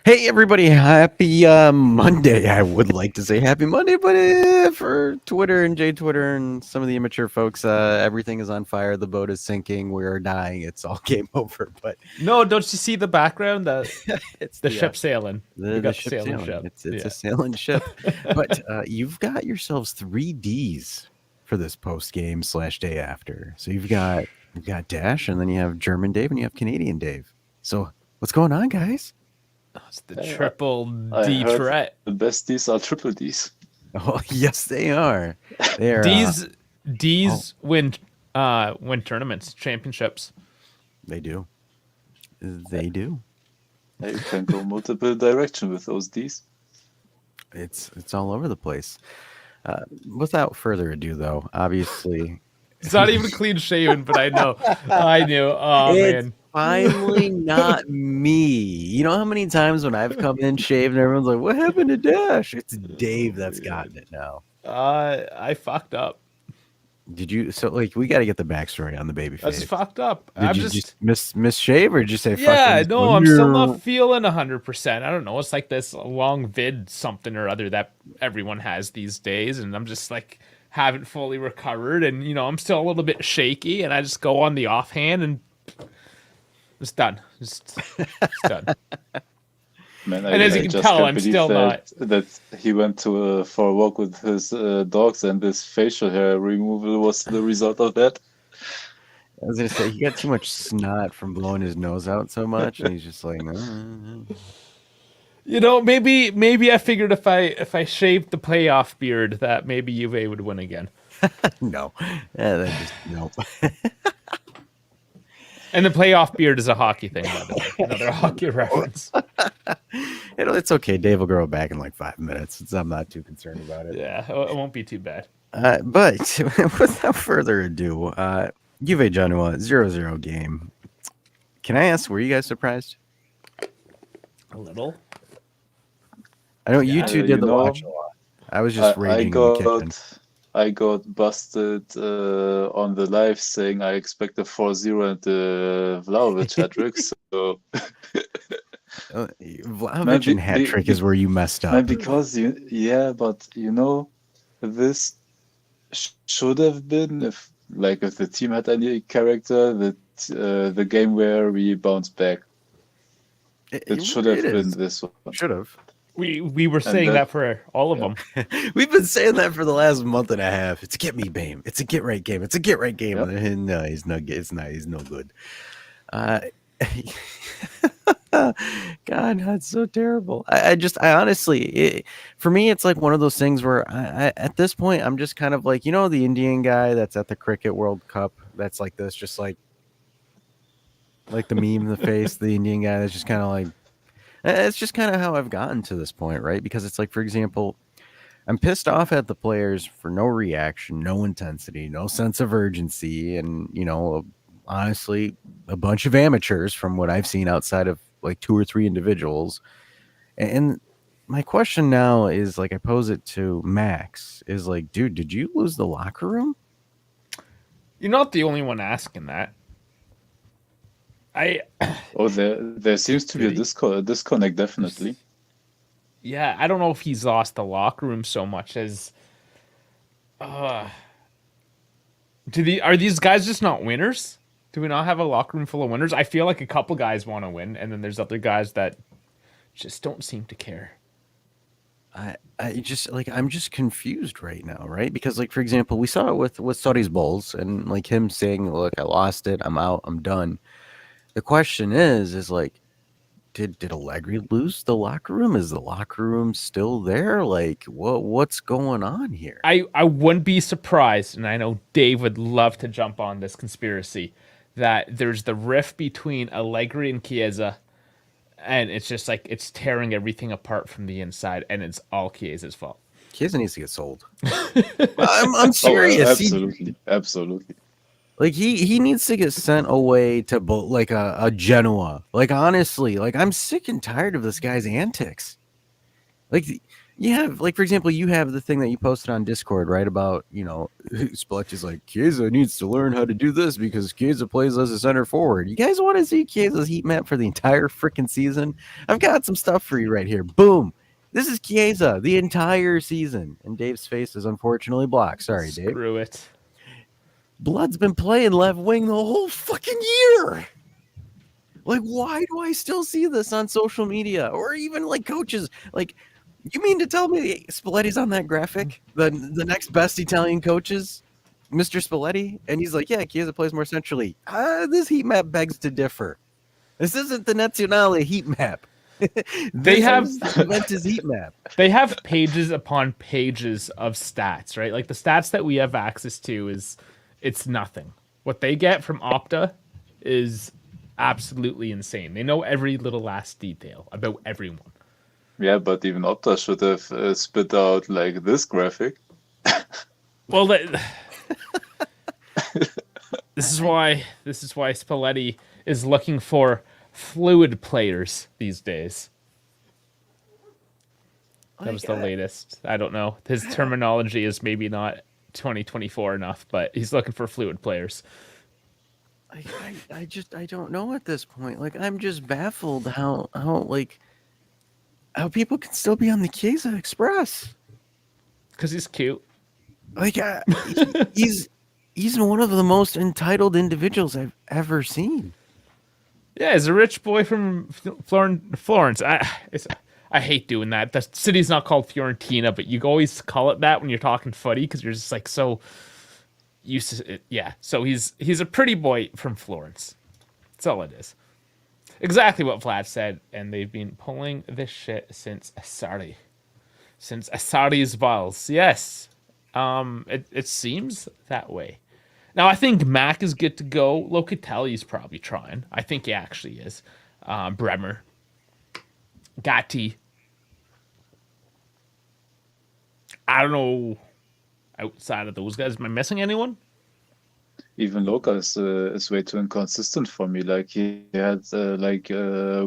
Hey everybody, happy Monday. I would like to say happy Monday, but for Twitter and J Twitter and some of the immature folks, everything is on fire. The boat is sinking. We are dying. It's all game over. But No, don't you see the background? it's The ship sailing. We the got the ship sailing sailing. ship. It's a Yeah. sailing ship. But you've got yourselves 3 Ds for this post game / day after. So you've got Dash, and then you have German Dave, and you have Canadian Dave. So what's going on, guys? It's the Hey, triple I D heard threat. the best Ds are triple Ds. Oh yes, they are. They are. D's Oh, D's win tournaments, championships. they do. They do. You can go multiple directions with those Ds. It's all over the place. Without further ado, though, obviously, It's not even clean shaven, but I know. I knew. Oh it's man. finally not me. You know how many times when I've come in shaved and everyone's like, "What happened to Dash?" It's Dave that's gotten it now. I fucked up. Did you? So like, we got to get the backstory on the baby I just face. fucked up. Did I'm you just just miss shave or did you say yeah, fucking? no, I'm still not feeling 100%. I don't know. It's like this long vid something or other that everyone has these days, and I'm just like haven't fully recovered, and I'm still a little bit shaky, and I just go on the offhand and it's done. It's done. Man, And as you I can just tell, can't I'm believe still not. that he went for a walk with his dogs and this facial hair removal was the result of that. I was gonna say he got too much snot from blowing his nose out so much, and he's just like, Maybe I figured if I shaved the playoff beard that maybe UVA would win again. no, yeah, that just nope. And the playoff beard is a hockey thing, by the way. Another hockey reference. It's okay. Dave will grow it back in like 5 minutes. I'm not too concerned about it. Yeah, it won't be too bad. But without further ado, Juve Genoa 0-0 game. Can I ask, were you guys surprised? A little. I know you two did the know, watch a lot. I was just I raging in the kitchen. I got busted on the live saying I expect a 4-0 and the Vlahovic hat-trick. So Vlahovic and hat trick is where you messed up. because but this should have been if the team had any character that the game where we bounced back. It should have been this one. Should have. We were saying that for all of them. We've been saying that for the last month and a half. It's a get me game. It's a get right game. It's a get right game. Yep. And no, he's not. It's not. He's no good. God, that's so terrible. I honestly, for me, it's like one of those things where at this point, I'm just kind of like, the Indian guy that's at the Cricket World Cup. That's like this, just like the meme in the face, the Indian guy that's just kind of like. It's just kind of how I've gotten to this point, right? Because it's like, for example, I'm pissed off at the players for no reaction, no intensity, no sense of urgency, and honestly, a bunch of amateurs from what I've seen outside of like 2 or 3 individuals. And my question now is like, I pose it to Max, is like, dude, did you lose the locker room? You're not the only one asking that. There seems to be a disconnect, definitely. Yeah, I don't know if he's lost the locker room so much as are these guys just not winners? Do we not have a locker room full of winners? I feel like a couple guys want to win, and then there's other guys that just don't seem to care. I just like, I'm just confused right now, right? Because like, for example, we saw it with Saudi's Bulls and like him saying, look, I lost it, I'm out, I'm done. The question is like, did Allegri lose the locker room? Is the locker room still there? Like, what's going on here? I wouldn't be surprised, and I know Dave would love to jump on this conspiracy, that there's the rift between Allegri and Chiesa, and it's just like it's tearing everything apart from the inside, and it's all Chiesa's fault. Chiesa needs to get sold. I'm serious. Oh, absolutely. Like he needs to get sent away to like a Genoa. Like honestly, like I'm sick and tired of this guy's antics. Like You have, like, for example, you have the thing that you posted on Discord, right? About, Spalletti's like, Chiesa needs to learn how to do this because Chiesa plays as a center forward. You guys want to see Chiesa's heat map for the entire freaking season? I've got some stuff for you right here. Boom. This is Chiesa the entire season. And Dave's face is unfortunately blocked. Sorry, Dave. Screw it. Blood's been playing left wing the whole fucking year. Like, why do I still see this on social media? Or even, like, coaches, like... You mean to tell me Spalletti's on that graphic? The next best Italian coaches, Mr. Spalletti? And he's like, yeah, Chiesa plays more centrally. This heat map begs to differ. This isn't the Nazionale heat map. They have Juventus heat map. They have pages upon pages of stats, right? Like the stats that we have access to it's nothing. What they get from Opta is absolutely insane. They know every little last detail about everyone. Yeah, but even Opta should have spit out like this graphic. Well, this is why Spalletti is looking for fluid players these days. That was the latest. I don't know. His terminology is maybe not 2024 enough, but he's looking for fluid players. I don't know at this point. Like, I'm just baffled how people can still be on the Chiesa Express. Because he's cute. Like, he's one of the most entitled individuals I've ever seen. Yeah, he's a rich boy from Florence. I hate doing that. The city's not called Fiorentina, but you always call it that when you're talking footy because you're just like so used to it. Yeah, so he's a pretty boy from Florence. That's all it is. Exactly what Vlad said, and they've been pulling this shit since Asari. Since Asari's balls. Yes. It seems that way. Now, I think Mac is good to go. Locatelli's probably trying. I think he actually is. Bremer. Gatti. I don't know. Outside of those guys, am I missing anyone? Even Loka is way too inconsistent for me. Like he had,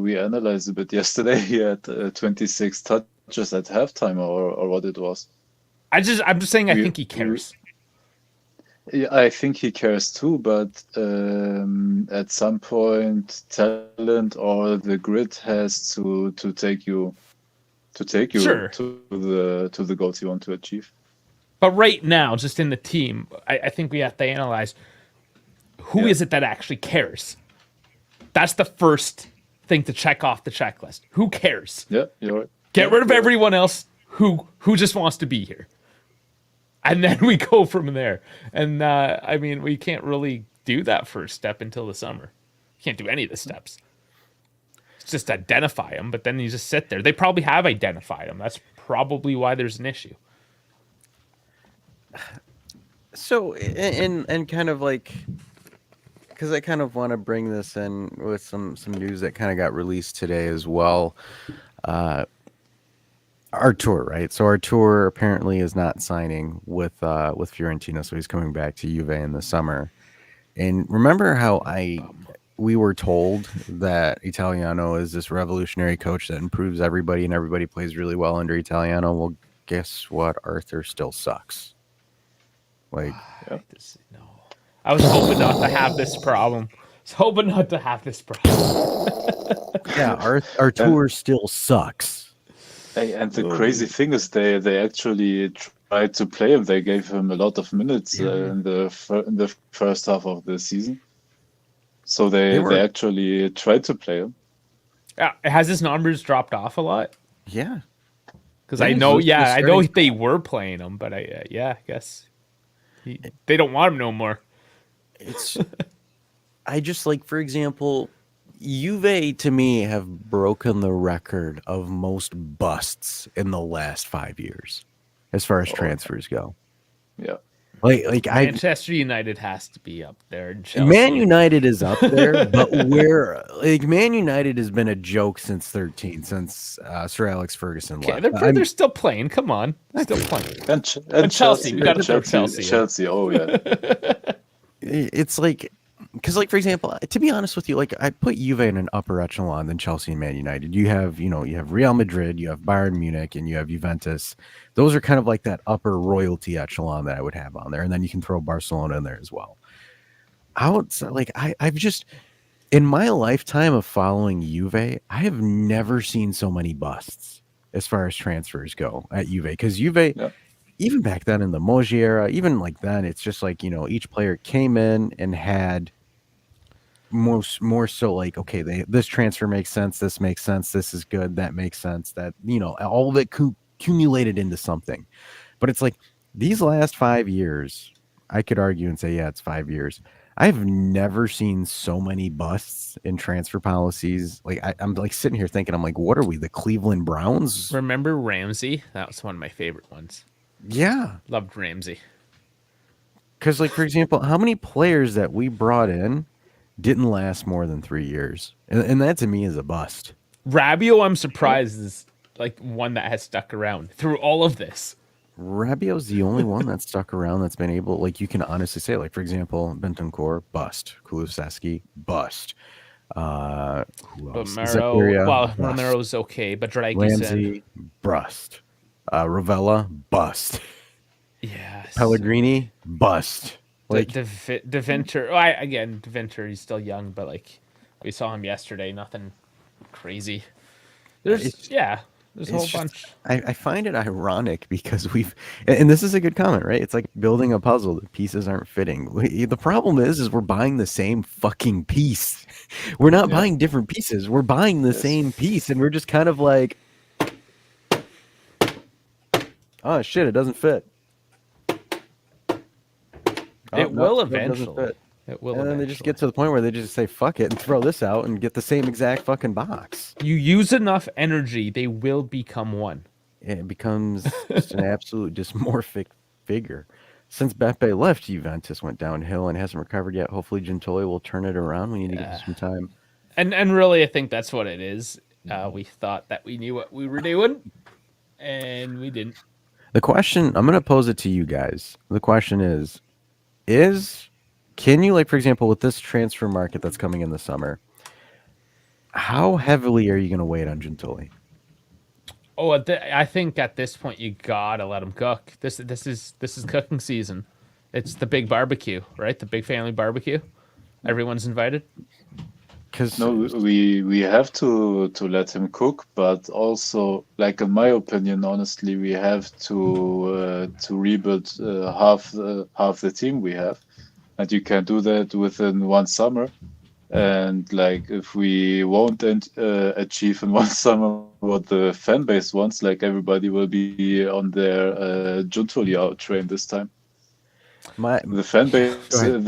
we analyzed a bit yesterday. He had 26 touches at halftime, or what it was. I'm just saying. I think he cares. Yeah, I think he cares too. But at some point, talent or the grit has to take you Sure. to the goals you want to achieve. But right now, just in the team, I think we have to analyze who is it that actually cares. That's the first thing to check off the checklist. Who cares? Yeah, you're right. Get rid of everyone else who just wants to be here. And then we go from there. And I mean, we can't really do that first step until the summer. Can't do any of the steps. It's just identify them, but then you just sit there. They probably have identified them. That's probably why there's an issue. So, and kind of like, because I kind of want to bring this in with some news that kind of got released today as well. Artur, right? So Artur apparently is not signing with Fiorentina, so he's coming back to Juve in the summer. And remember how we were told that Italiano is this revolutionary coach that improves everybody and everybody plays really well under Italiano? Well, guess what? Arthur still sucks. Like, No. I was hoping not to have this problem. Yeah, Artur still sucks. Hey, and the crazy thing is they actually tried to play him. They gave him a lot of minutes in the first half of the season. So they actually tried to play him. Has his numbers dropped off a lot? Yeah. Because I know they were playing him, but I guess they don't want him no more. I just, like, for example, Juve to me have broken the record of most busts in the last 5 years as far as transfers go. Yeah. Like Manchester United has to be up there. And Chelsea. Man United is up there, but Man United has been a joke since Sir Alex Ferguson left. They're still playing. Come on, still playing. And Chelsea, we got to throw Chelsea. Chelsea, oh yeah. It's like, because like for example, to be honest with you, like I put Juve in an upper echelon than Chelsea and Man United. You have Real Madrid, you have Bayern Munich, and you have Juventus. Those are kind of like that upper royalty echelon that I would have on there, and then you can throw Barcelona in there as well. I've just in my lifetime of following Juve, I have never seen so many busts as far as transfers go at Juve, because Juve, Yeah. even back then in the Moji era, even like then, it's just like each player came in and had more so like, okay, this transfer makes sense, this makes sense, this is good, that makes sense, that all of it accumulated into something. But it's like these last 5 years, I could argue and say, yeah, it's 5 years. I've never seen so many busts in transfer policies. Like I'm like sitting here thinking, I'm like, what are we, the Cleveland Browns? Remember Ramsey? That was one of my favorite ones. Yeah, Loved Ramsey. because like for example, how many players that we brought in didn't last more than 3 years, and that to me is a bust. Rabiot, I'm surprised, is like one that has stuck around through all of this. Rabiot's the only one that's stuck around that's been able, like you can honestly say, like for example, Bentancur, bust. Kulusevski, bust. Who But else? Mero, well, Bust. Romero's okay, but Dragisin, Ramsey, bust. Ravella, bust. yes. Pellegrini, bust. Like Deventer, again, Deventer, he's still young, but like we saw him yesterday, nothing crazy. There's there's a whole it's just, bunch. I find it ironic because and this is a good comment, right? It's like building a puzzle. The pieces aren't fitting. The problem is we're buying the same fucking piece. We're not Yeah. buying different pieces. We're buying the Yes. same piece, and we're just kind of like, oh shit, it doesn't fit. Oh, It no, will it doesn't eventually. fit. It will And then eventually. they just get to the point where they just say fuck it and throw this out and get the same exact fucking box. You use enough energy, they will become one. It becomes just an absolute dysmorphic figure. Since Beppe left, Juventus went downhill and hasn't recovered yet. Hopefully, Gentoli will turn it around. We need to give him some time. And really, I think that's what it is. We thought that we knew what we were doing, and we didn't. The question, I'm going to pose it to you guys. The question is can you, like, for example, with this transfer market that's coming in the summer, how heavily are you going to wait on Gentili? Oh, I think at this point you gotta let them cook. This is cooking season. It's the big barbecue, right? The big family barbecue. Everyone's invited. Because No, we have to let him cook, but also, like in my opinion, honestly, we have to rebuild half the team we have, and you can do that within one summer. And like, if we won't achieve in one summer what the fan base wants, like everybody will be on their Giuntoli out train this time. The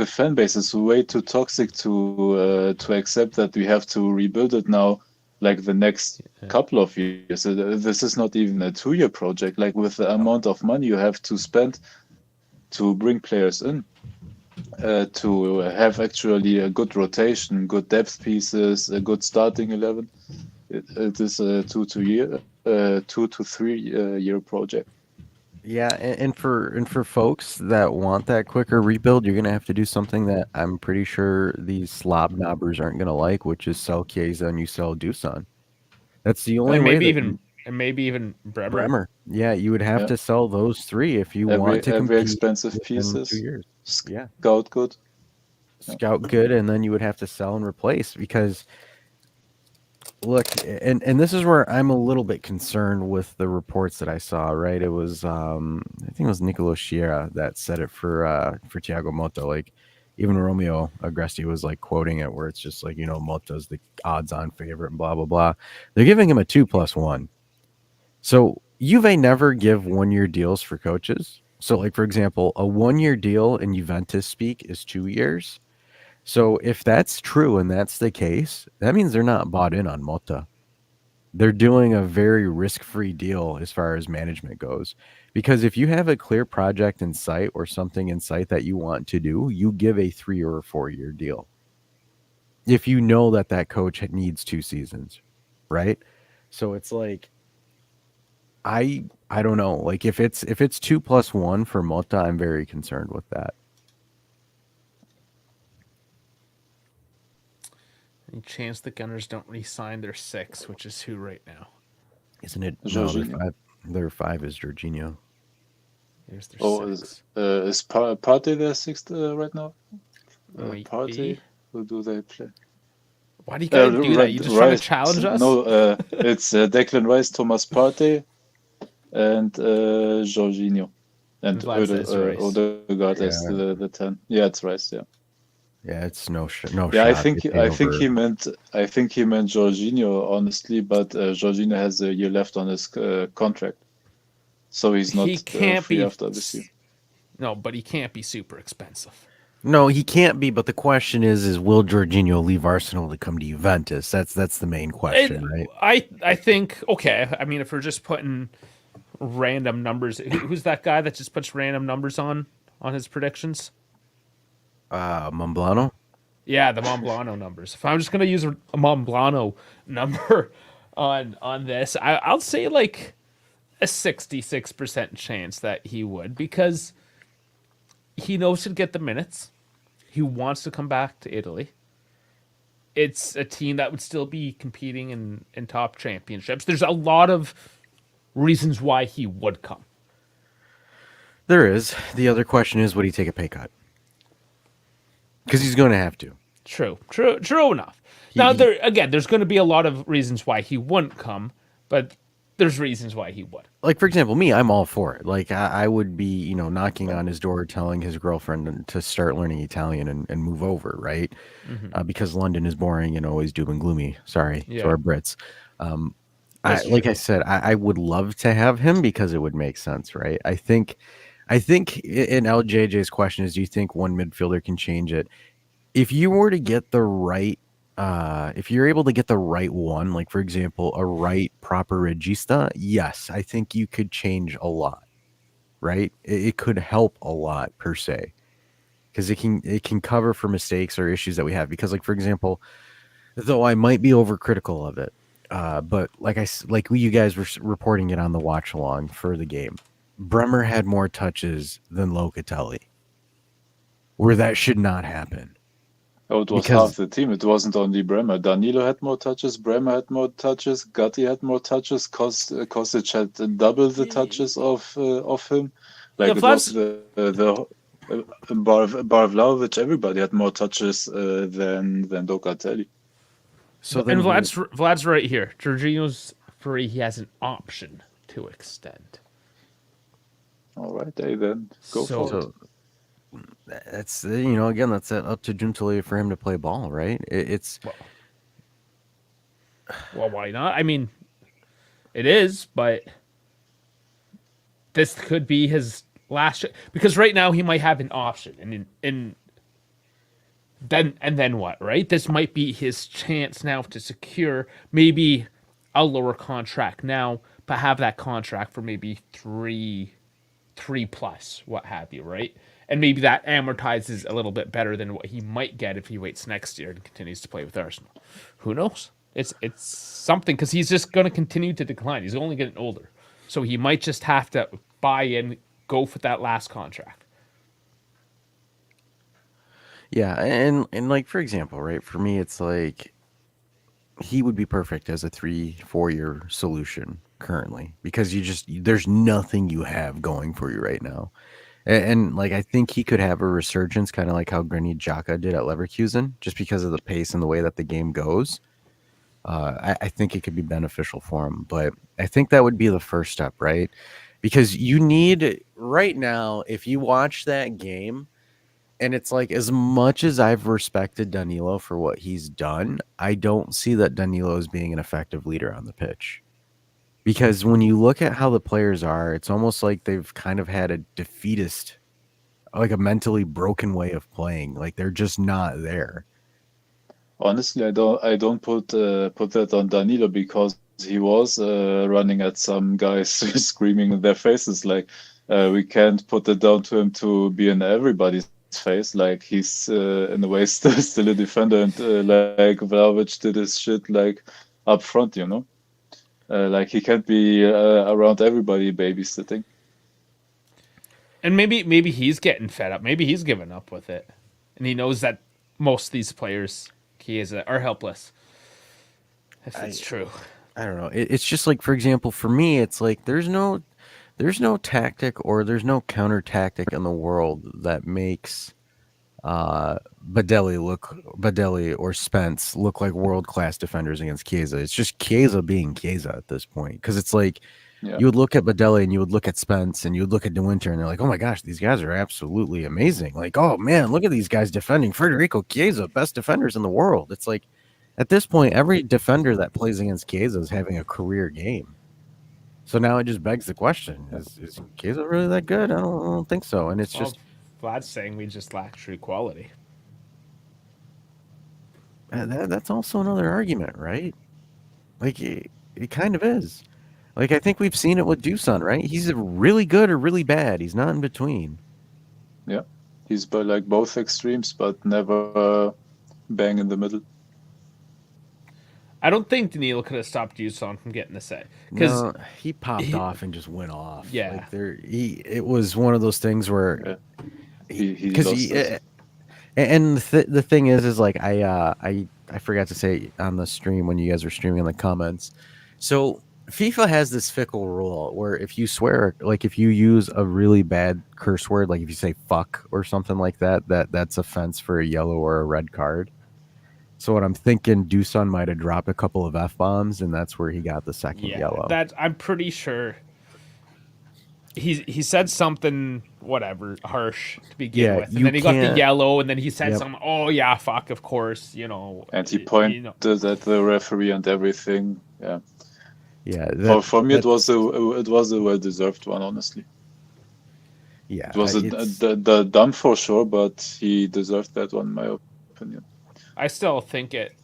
fan base is way too toxic to accept that we have to rebuild it now, like the next couple of years. This is not even a 2-year project. Like with the amount of money you have to spend to bring players in, to have actually a good rotation, good depth pieces, a good starting 11. It is a 2 to 3 year project. Yeah, and for folks that want that quicker rebuild, you're gonna have to do something that I'm pretty sure these slob knobbers aren't gonna like, which is sell Chiesa and you sell Dusan. That's the only And way maybe even Bremer. Bremer. Yeah, you would have Yeah. to sell those three if you want to Every compete expensive within 2 pieces. years. Yeah, Scout good. scout good, and then you would have to sell and replace because look, and this is where I'm a little bit concerned with the reports that I saw. Right, it was I think it was Nicolo Sciarra that said it for Thiago Motta. Like even Romeo Agresti was like quoting it, where it's just like Motta's the odds-on favorite and blah blah blah. They're giving him a 2+1. So Juve never give 1-year deals for coaches. So like for example, a 1-year deal in Juventus speak is 2 years. So if that's true and that's the case, that means they're not bought in on Motta. They're doing a very risk-free deal as far as management goes. Because if you have a clear project in sight or something in sight that you want to do, you give a 3 or a 4-year deal. If you know that that coach needs 2 seasons, right? So it's like I don't know. Like if it's 2+1 for Motta, I'm very concerned with that. Any chance the Gunners don't re-sign their 6, which is who right now? Isn't it? No, they're Jorginho. five. Their 5 is Jorginho. Here's their Oh, 6. is Partey their sixth right now? Might Partey? be. Who do they play? Why do you gotta do that? You just trying to Rice. challenge us? No, it's Declan Rice, Thomas Partey, and Jorginho. And Vlad says Rice. Odegaard as Yeah, the 10. Yeah, it's Rice, yeah. yeah, it's no Yeah, shot. They pay over. I think he meant Jorginho, honestly, but Jorginho has a year left on his contract. So he's He not can't free be. after this year. No, but he can't be super expensive. No, he can't be. But the question is will Jorginho leave Arsenal to come to Juventus? That's the main question, right? I think okay. I mean, if we're just putting random numbers, who's that guy that just puts random numbers on his predictions? Momblano. Yeah, the Montblano numbers. If I'm just gonna use a Montblano number on this, I'll say like a 66% chance that he would, because he knows he'd get the minutes. He wants to come back to Italy. It's a team that would still be competing in top championships. There's a lot of reasons why he would come. There is. The other question is, would he take a pay cut? Because he's going to have to. True enough. Now, there's going to be a lot of reasons why he wouldn't come, but there's reasons why he would. Like, for example, me, I'm all for it. Like, I would be, knocking on his door, telling his girlfriend to start learning Italian and move over, right? Because London is boring and always doom and gloomy. Sorry to our Brits. Like I said, I would love to have him because it would make sense, right? I think in LJJ's question is, do you think one midfielder can change it? If you were to get the right, if you're able to get the right one, like for example, a right proper regista, yes, I think you could change a lot, right? It could help a lot per se, because it can cover for mistakes or issues that we have. Because like for example, though I might be overcritical of it, but like you guys were reporting it on the watch along for the game, Bremer had more touches than Locatelli, where that should not happen. Oh, it was half the team. It wasn't only Bremer. Danilo had more touches. Bremer had more touches. Gatti had more touches. Kostic had double the touches of him. Like it was the Vlahovic. Everybody had more touches than Locatelli. So then Vlad's right here. Jorginho's free. He has an option to extend. All right, then go for it. That's again, that's up to Giuntoli for him to play ball, right? It's well, why not? I mean, it is, but this could be his last because right now he might have an option, and then what? Right? This might be his chance now to secure maybe a lower contract now, but have that contract for maybe three plus, what have you, right? And maybe that amortizes a little bit better than what he might get if he waits next year and continues to play with Arsenal. Who knows? It's something, because he's just going to continue to decline. He's only getting older. So he might just have to buy in, go for that last contract. Yeah, and like for example, right? For me, it's like he would be perfect as a 3-4 year solution currently, because there's nothing you have going for you right now. And like, I think he could have a resurgence, kind of like how Granit Xhaka did at Leverkusen, just because of the pace and the way that the game goes. I think it could be beneficial for him, but I think that would be the first step, right? Because you need right now, if you watch that game, and it's like, as much as I've respected Danilo for what he's done, I don't see that Danilo is being an effective leader on the pitch. Because when you look at how the players are, it's almost like they've kind of had a defeatist, like a mentally broken way of playing. Like they're just not there. Honestly, I don't put that on Danilo, because he was running at some guys screaming in their faces. Like we can't put it down to him to be in everybody's face. Like he's in a way still a defender, and like Vlahovic did his shit like up front, like he can't be around everybody babysitting. And maybe he's getting fed up. Maybe he's given up with it, and he knows that most of these players Chiesa are helpless. If I it's true. I don't know. It's just like, for example, for me, it's like there's no tactic or there's no counter tactic in the world that makes Badelli or Spence look like world class defenders against Chiesa. It's just Chiesa being Chiesa at this point, because it's like Yeah. you would look at Badelli and you would look at Spence and you would look at De Winter and they're like, oh my gosh, these guys are absolutely amazing. Like, oh man, look at these guys defending Federico Chiesa, best defenders in the world. It's like at this point, every defender that plays against Chiesa is having a career game. So now it just begs the question: Is Chiesa really that good? I don't think so. And it's Well, just Vlad's saying we just lack true quality. that's also another argument, right? Like it kind of is. Like I think we've seen it with Dusan, right? He's really good or really bad. He's not in between. Yeah. He's like both extremes, but never bang in the middle. I don't think Danilo could have stopped Yuson from getting the set because No, he popped off and just went off. Yeah. Like it was one of those things where Yeah. He because lost it. and the thing is like I forgot to say on the stream when you guys were streaming in the comments. So FIFA has this fickle rule where if you swear, like if you use a really bad curse word, like if you say fuck or something like that, that's offense for a yellow or a red card. So what I'm thinking, Dusan might have dropped a couple of F-bombs, and that's where he got the second yellow. that I'm pretty sure he said something whatever harsh to begin with, and then he got the yellow, and then he said something. Oh yeah, fuck, of course, And he pointed at the referee and everything. Yeah. Yeah. For me, it was a well-deserved one, honestly. Yeah. It was the dumb for sure, but he deserved that one, in my opinion. I still think it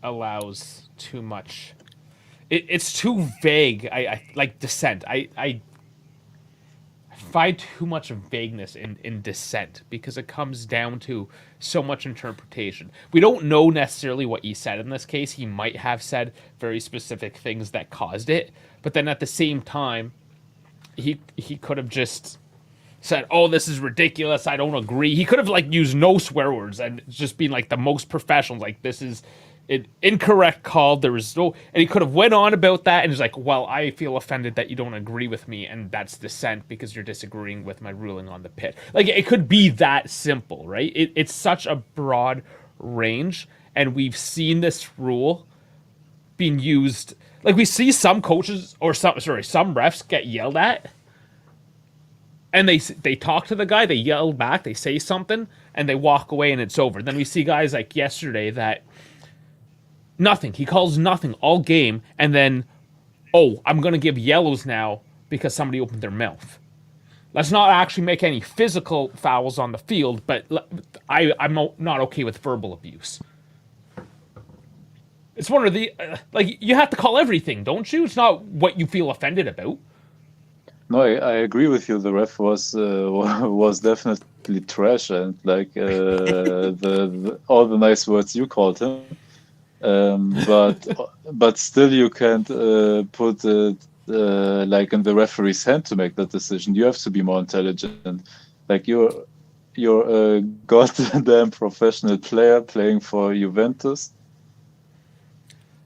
allows too much. It's too vague. I like dissent. I find too much vagueness in dissent because it comes down to so much interpretation. We don't know necessarily what he said in this case. He might have said very specific things that caused it, but then at the same time, he could have just said, "Oh, this is ridiculous. I don't agree." He could have used no swear words and just been the most professional. Like, this is an incorrect call. There was no, and he could have went on about that and was like, "Well, I feel offended that you don't agree with me, and that's dissent because you're disagreeing with my ruling on the pit." Like, it could be that simple, right? It's such a broad range, and we've seen this rule being used. Like, we see some coaches or some refs get yelled at. And they talk to the guy, they yell back, they say something, and they walk away and it's over. Then we see guys like yesterday that nothing. He calls nothing all game, and then, oh, I'm going to give yellows now because somebody opened their mouth. Let's not actually make any physical fouls on the field, but I'm not okay with verbal abuse. It's one of the... you have to call everything, don't you? It's not what you feel offended about. No, I agree with you. The ref was definitely trash, and the all the nice words you called him. But still, you can't put it in the referee's hand to make that decision. You have to be more intelligent. Like you're a goddamn professional player playing for Juventus.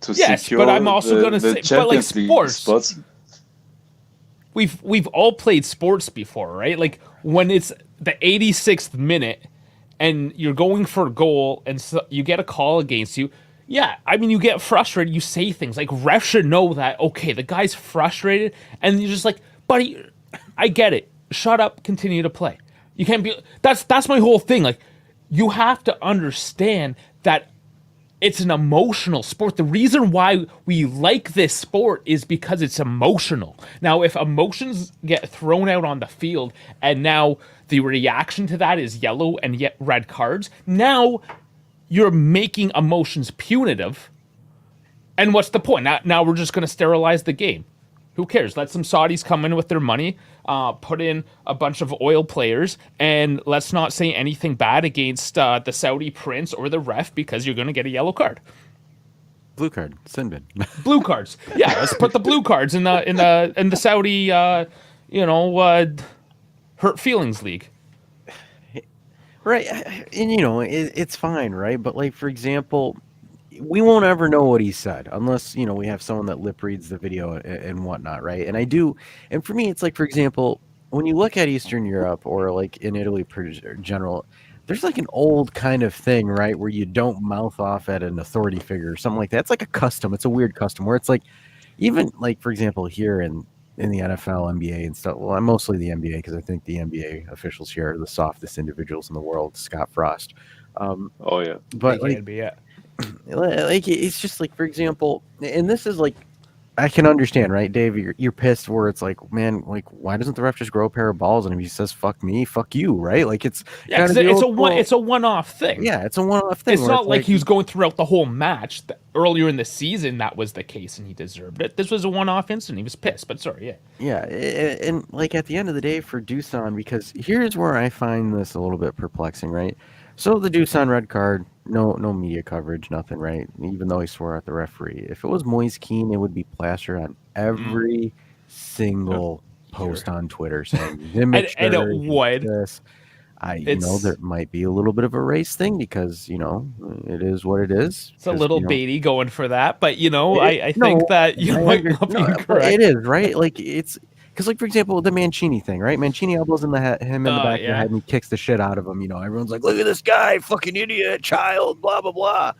To secure but I'm also going to say, Champions League spots. We've all played sports before, right? Like when it's the 86th minute and you're going for a goal and so you get a call against you. Yeah, I mean, you get frustrated, you say things. Like, refs should know that, okay, the guy's frustrated, and you're just like, buddy, I get it. Shut up, continue to play. You can't be... That's my whole thing. Like, you have to understand that it's an emotional sport. The reason why we like this sport is because it's emotional. Now, if emotions get thrown out on the field and now the reaction to that is yellow and yet red cards, now you're making emotions punitive. And what's the point? Now we're just going to sterilize the game. Who cares? Let some Saudis come in with their money, put in a bunch of oil players, and let's not say anything bad against the Saudi prince or the ref because you're going to get a yellow card. Blue card, sin bin. Blue cards. Yeah, let's put the blue cards in the Saudi, hurt feelings league. Right, and it's fine, right? But like for example, we won't ever know what he said unless we have someone that lip reads the video and whatnot, right? And I do, and for me, it's like for example, when you look at Eastern Europe or like in Italy, per general, there's like an old kind of thing, right, where you don't mouth off at an authority figure or something like that. It's like a custom. It's a weird custom where it's like, even like for example, here in the NFL, NBA, and stuff. Well, I'm mostly the NBA because I think the NBA officials here are the softest individuals in the world. Scott Frost. Oh yeah. But They like can be, yeah. like it's just like for example, and this is like I can understand, right, Dave? You're pissed where it's like, man, like why doesn't the ref just grow a pair of balls and if he says fuck me, fuck you, right? Like it's Yeah, kind because of the old school, it's a one-off thing. yeah, it's a one-off thing. It's where not like like, he was going throughout the whole match. Earlier in the season, that was the case, and he deserved it. This was a one-off incident. He was pissed, but sorry, yeah. yeah, and like at the end of the day for Doosan, because here's where I find this a little bit perplexing, right? So the Doosan red card, no media coverage, nothing, right? Even though he swore at the referee. If it was Moise Keane, it would be plastered on every single post on Twitter saying he's immature, And it he's would. this. It's There might be a little bit of a race thing because it is what it is. it's a little baity going for that, but I No, think that you might not be no, but incorrect. it is right. Like it's because, like for example, the Mancini thing, right? Mancini elbows him in the back of the Yeah. head and he kicks the shit out of him. Everyone's like, "Look at this guy, fucking idiot, child, blah blah blah."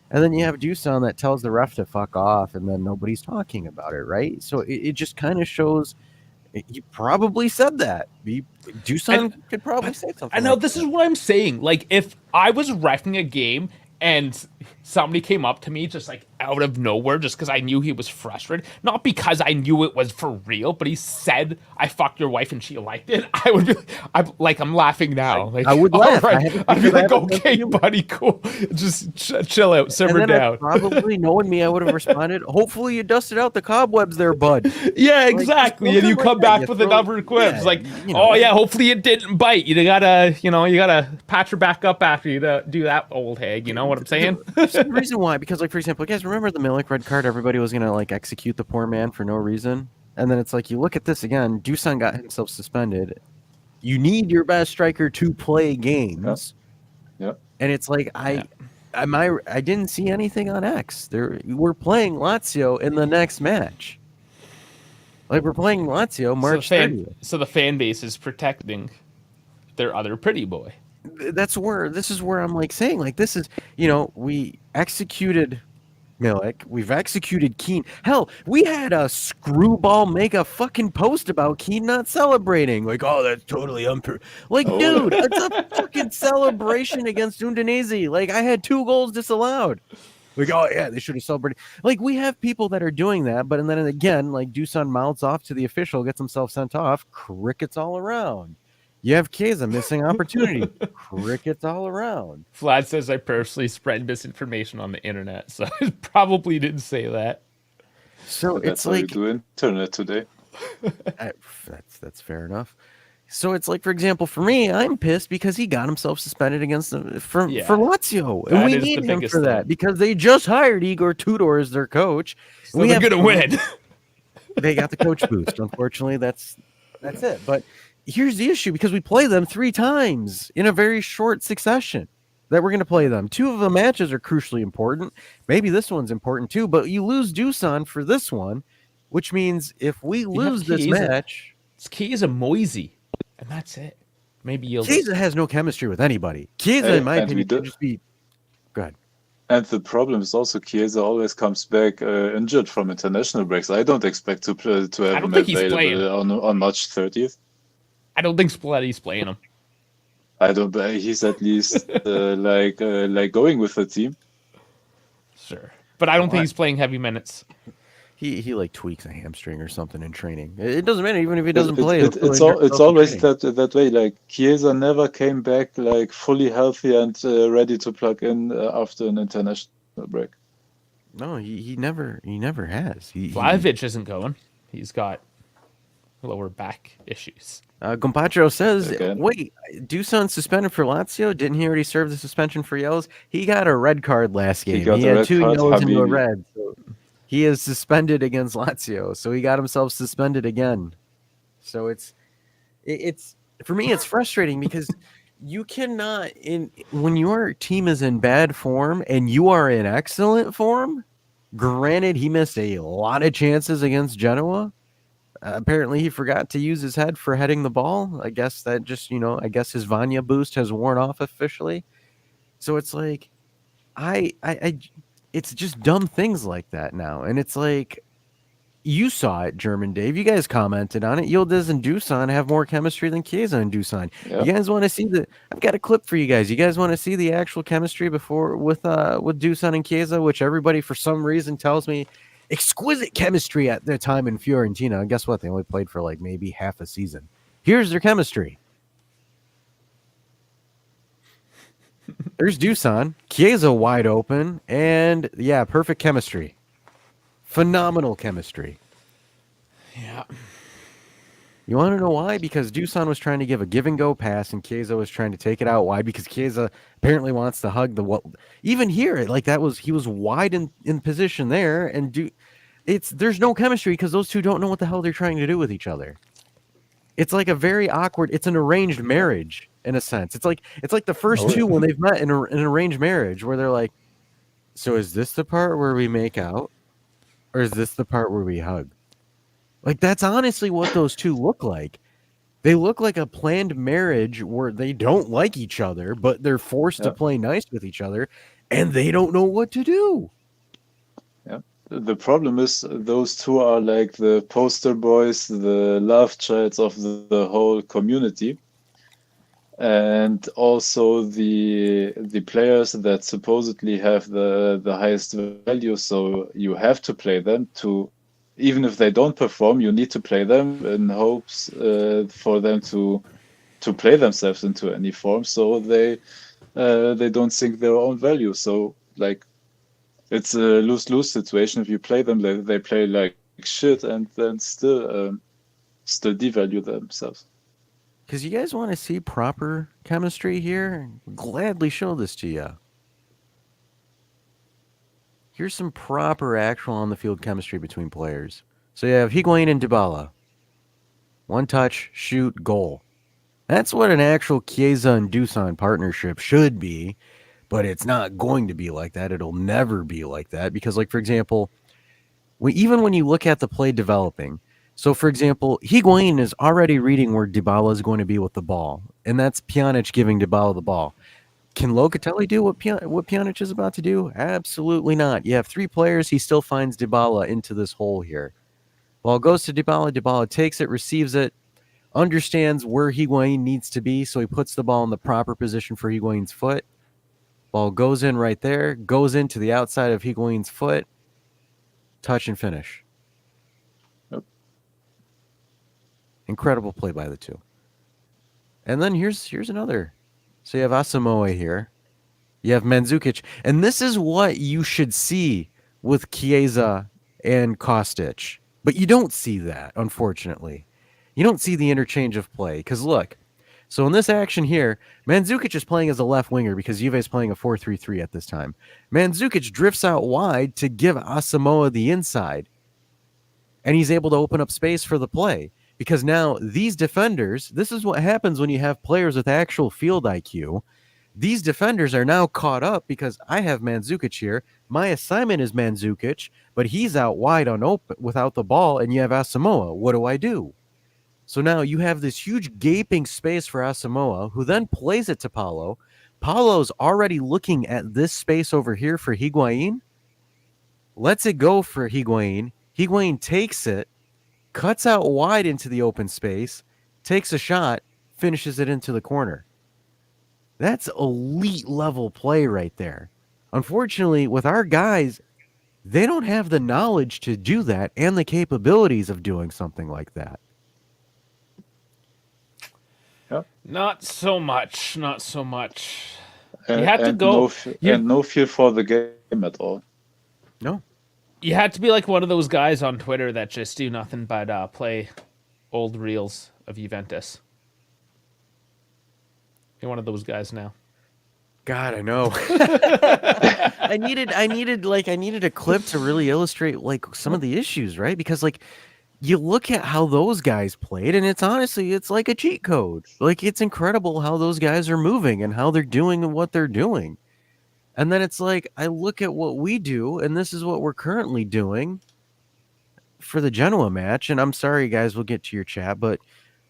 And then you have Doosan that tells the ref to fuck off, and then nobody's talking about it, right? So it just kind of shows. He probably said that. Doosan could probably say something. I know this is what I'm saying. Like, if I was reffing a game and somebody came up to me just like out of nowhere, just because I knew he was frustrated, not because I knew it was for real, but he said, "I fucked your wife and she liked it," I would be, I'm laughing now. Like, I would all laugh. right. I'd be like, "Okay, buddy, cool. Just chill out, simmer down." Probably knowing me, I would have responded. Hopefully, you dusted out the cobwebs there, bud. Yeah, exactly. And you come back with another quips like, "Oh yeah, hopefully it didn't bite." You gotta patch her back up after you do that, old hag. You know what I'm saying? There's a reason why, because like for example, you guys remember the Milik red card? Everybody was gonna like execute the poor man for no reason, and then it's like you look at this again. Doosan got himself suspended. You need your best striker to play games. Yeah. And it's like I didn't see anything on X. We're playing Lazio in the next match. Like we're playing Lazio March 30th. So the fan base is protecting their other pretty boy. This is where I'm like saying like this is we executed Milik, we've executed Keane. Hell, we had a screwball make a fucking post about Keane not celebrating. Like, oh, that's totally like, dude, it's a fucking celebration against Udinese. Like, I had 2 goals disallowed. Like, oh yeah, they should have celebrated. Like, we have people that are doing that, but and then again, like Doosan mouths off to the official, gets himself sent off. Crickets all around. You have Keza missing opportunity. Crickets all around. Vlad says I personally spread misinformation on the internet, so I probably didn't say that. So that's it's how like you do internet today. That's fair enough. So it's like, for example, for me, I'm pissed because he got himself suspended against them for Lazio, and we need him for that because they just hired Igor Tudor as their coach. So they're gonna win. They got the coach boost. Unfortunately, that's it. But here's the issue, because we play them 3 times in a very short succession that we're going to play them. 2 of the matches are crucially important. Maybe this one's important too, but you lose Doosan for this one, which means if we lose this match, it's Chiesa Moisey, and that's it. Maybe you'll. Chiesa has no chemistry with anybody. Chiesa, in my opinion, could just be. Go ahead. And the problem is also Chiesa always comes back injured from international breaks. I don't expect to have him available on March 30th. I don't think Spalletti's playing him. I don't. He's at least like going with the team. Sure, but I don't think he's playing heavy minutes. He like tweaks a hamstring or something in training. It doesn't matter even if he doesn't play. It's always that way. Like Chiesa never came back like fully healthy and ready to plug in after an international break. No, he never has. Vlahovic isn't going. He's got lower back issues. Gompacho says, wait, Doosan suspended for Lazio? Didn't he already serve the suspension for yellows? He got a red card last game. He had 2 yellows into a red. So he is suspended against Lazio. So he got himself suspended again. So it's for me, it's frustrating because you cannot when your team is in bad form and you are in excellent form. Granted, he missed a lot of chances against Genoa. Apparently, he forgot to use his head for heading the ball. I guess that just I guess his Vanya boost has worn off officially. So it's like it's just dumb things like that now, and it's like you saw it, German Dave. You guys commented on it. Yildiz and Dusan have more chemistry than Chiesa and Dusan. Yeah. You guys want to see the? I've got a clip for you guys. You guys want to see the actual chemistry before with Dusan and Chiesa, which everybody for some reason tells me exquisite chemistry at their time in Fiorentina. And guess what? They only played for like maybe half a season. Here's their chemistry. There's Dusan, Chiesa wide open, and yeah, perfect chemistry. Phenomenal chemistry. Yeah. You want to know why? Because Dusan was trying to give a give and go pass, and Chiesa was trying to take it out wide because Chiesa apparently wants to hug the what. Even here, like he was wide in position there, and there's no chemistry because those two don't know what the hell they're trying to do with each other. It's like a very awkward. It's an arranged marriage in a sense. It's like the first two when they've met in an arranged marriage where they're like, so is this the part where we make out, or is this the part where we hug? Like, that's honestly what those two look like. They look like a planned marriage where they don't like each other, but they're forced to play nice with each other, and they don't know what to do. Yeah. The problem is those two are like the poster boys, the love childs of the whole community. And also the players that supposedly have the highest value, so you have to play them to. Even if they don't perform, you need to play them in hopes for them to play themselves into any form, so they don't sink their own value. So like, it's a lose-lose situation. If you play them, they play like shit, and then still devalue themselves. Because you guys want to see proper chemistry here? I'll gladly show this to you. Here's some proper actual on-the-field chemistry between players. So you have Higuain and Dybala. One touch, shoot, goal. That's what an actual Chiesa and Dusan partnership should be, but it's not going to be like that. It'll never be like that because, like, for example, even when you look at the play developing, so, for example, Higuain is already reading where Dybala is going to be with the ball, and that's Pjanic giving Dybala the ball. Can Locatelli do what Pjanic is about to do? Absolutely not. You have three players. He still finds Dybala into this hole here. Ball goes to Dybala. Dybala takes it, receives it, understands where Higuain needs to be, so he puts the ball in the proper position for Higuain's foot. Ball goes in right there, goes into the outside of Higuain's foot, touch and finish. Yep. Incredible play by the two. And then here's another. So you have Asamoah here. You have Mandzukic. And this is what you should see with Chiesa and Kostic. But you don't see that, unfortunately. You don't see the interchange of play. Because look, so in this action here, Mandzukic is playing as a left winger because Juve is playing a 4-3-3 at this time. Mandzukic drifts out wide to give Asamoah the inside. And he's able to open up space for the play. Because now these defenders, this is what happens when you have players with actual field IQ. These defenders are now caught up because I have Mandzukic here. My assignment is Mandzukic, but he's out wide unopen without the ball, and you have Asamoah. What do? So now you have this huge gaping space for Asamoah, who then plays it to Paulo. Paulo's already looking at this space over here for Higuain. Lets it go for Higuain. Higuain takes it, cuts out wide into the open space, takes a shot, finishes it into the corner. That's elite level play right there. Unfortunately, with our guys, they don't have the knowledge to do that and the capabilities of doing something like that. Not so much. Not so much. You And, had to and go. no feel for the game at all. No. You had to be like one of those guys on Twitter that just do nothing but play old reels of Juventus. You're one of those guys now. God, I know. I needed a clip to really illustrate like some of the issues, right? Because like you look at how those guys played, and it's honestly, it's like a cheat code. Like, it's incredible how those guys are moving and how they're doing and what they're doing. And then it's like, I look at what we do, and this is what we're currently doing for the Genoa match. And I'm sorry, guys, we'll get to your chat, but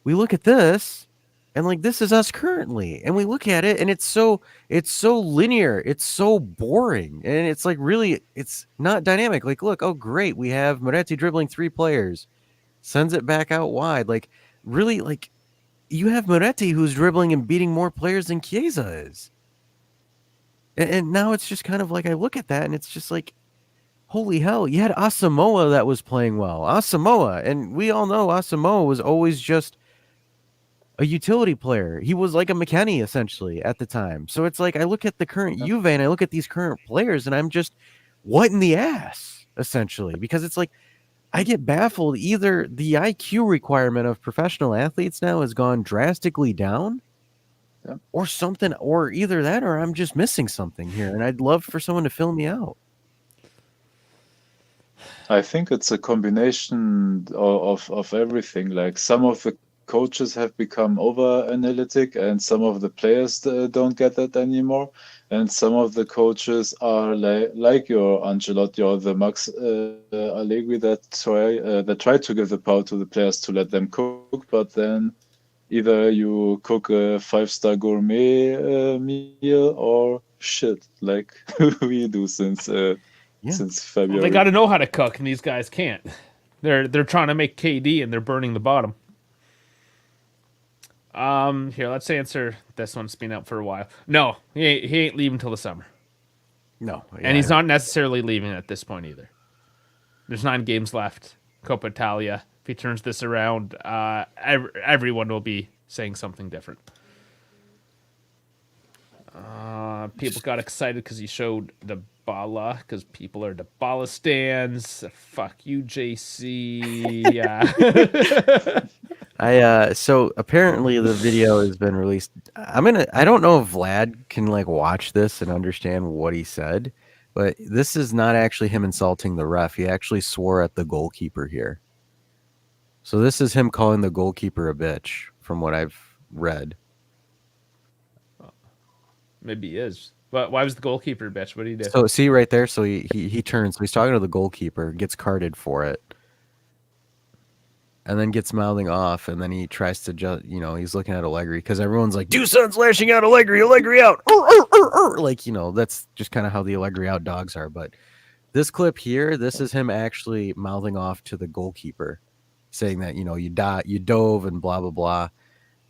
we look at this, and like, this is us currently, and we look at it, and it's so linear, it's so boring, and it's like, really, it's not dynamic. Like, look, oh great, we have Moretti dribbling 3 players, sends it back out wide. Like, really, like, you have Moretti who's dribbling and beating more players than Chiesa is. And now it's just kind of like, I look at that and it's just like, holy hell, you had Asamoah that was playing well. Asamoah, and we all know Asamoah was always just a utility player. He was like a McKennie essentially at the time. So it's like, I look at the current Juve and I look at these current players and I'm just, what in the ass, essentially? Because it's like, I get baffled. Either the IQ requirement of professional athletes now has gone drastically down, Yeah. or something, or either that, or I'm just missing something here. And I'd love for someone to fill me out. I think it's a combination of everything. Like some of the coaches have become over analytic, and some of the players don't get that anymore. And some of the coaches are like your Ancelotti or the Max Allegri that try to give the power to the players to let them cook, but then either you cook a 5-star gourmet meal or shit, like we do since February. Well, they got to know how to cook, and these guys can't. They're trying to make KD, and they're burning the bottom. Here, let's answer this one. It's been out for a while. No, he ain't leaving till the summer, No. and he's not necessarily leaving at this point either. There's 9 games left. Coppa Italia. If he turns this around, everyone will be saying something different. People got excited because he showed the Bala, because people are the Bala stands. Fuck you, JC. Yeah. So apparently the video has been released. I don't know if Vlad can like watch this and understand what he said, but this is not actually him insulting the ref. He actually swore at the goalkeeper here. So this is him calling the goalkeeper a bitch, from what I've read. Maybe he is. But why was the goalkeeper a bitch? What did he do? So see right there. So he turns. So he's talking to the goalkeeper, gets carded for it, and then gets mouthing off. And then he tries to just, he's looking at Allegri because everyone's like, "Dusan's lashing out Allegri out." Like, that's just kind of how the Allegri out dogs are. But this clip here, this is him actually mouthing off to the goalkeeper, saying that, you dove and blah blah blah.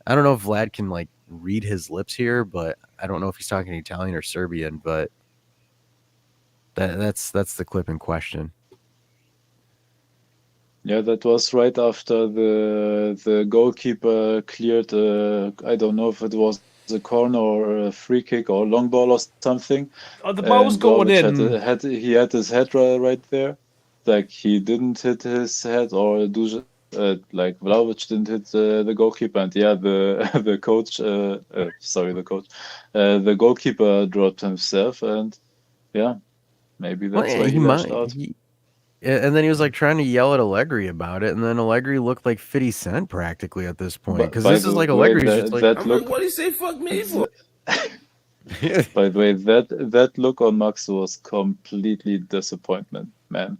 I don't know if Vlad can like read his lips here, but I don't know if he's talking Italian or Serbian, but that's the clip in question. Yeah, that was right after the goalkeeper cleared. I don't know if it was a corner or a free kick or a long ball or something. Oh, the ball was going in. He had his head right there, like he didn't hit his head, or like Vlahovic didn't hit the goalkeeper, and yeah, the coach, the goalkeeper dropped himself, and yeah, maybe that's why he lashed out. And then he was like trying to yell at Allegri about it, and then Allegri looked like 50 Cent practically at this point, because this is like Allegri's just like, what do you say fuck me for? By the way, that look on Max was completely disappointment, man.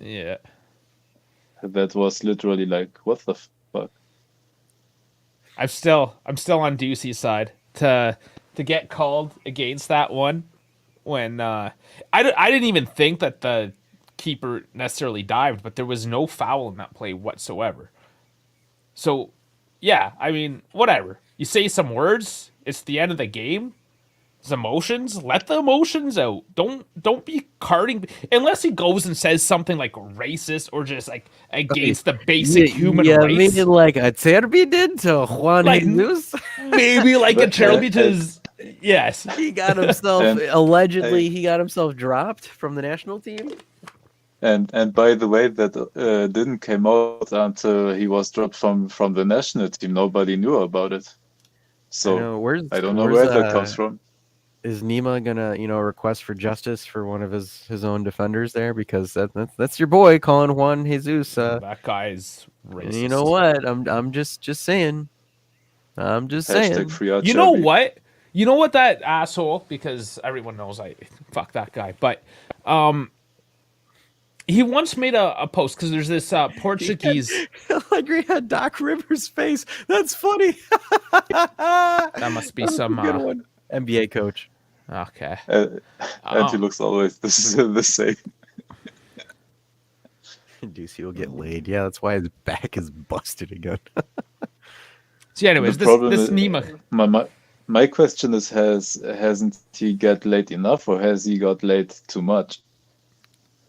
Yeah. That was literally like, what the fuck? I'm still on Ducey's side to get called against that one when I didn't even think that the keeper necessarily dived, but there was no foul in that play whatsoever. So, yeah, I mean, whatever. You say some words, it's the end of the game. It's emotions. Let the emotions out. Don't be carding unless he goes and says something like racist or just like against the basic human race. Maybe like a Terbi did to Juan Jesus. Maybe like a Terbi to his. Yes, he got himself allegedly. He got himself dropped from the national team. And by the way, that didn't come out until he was dropped from the national team. Nobody knew about it. So I don't know where that comes from. is Nima gonna, request for justice for one of his own defenders there, because that's your boy calling Juan Jesus. That guy's You know racist. what? I'm just saying. I'm just Hashtag saying. free You know Achabi. what? You know what that asshole? Because everyone knows I fuck that guy. But he once made a post because there's this Portuguese. Allegri had Doc Rivers' face. That's funny. That must be That's a some. good one. NBA coach. Okay. And he looks always the same. Ducey will get laid. Yeah, that's why his back is busted again. So, anyways, The this problem this is, Nima. my question is, hasn't he got laid enough, or has he got laid too much?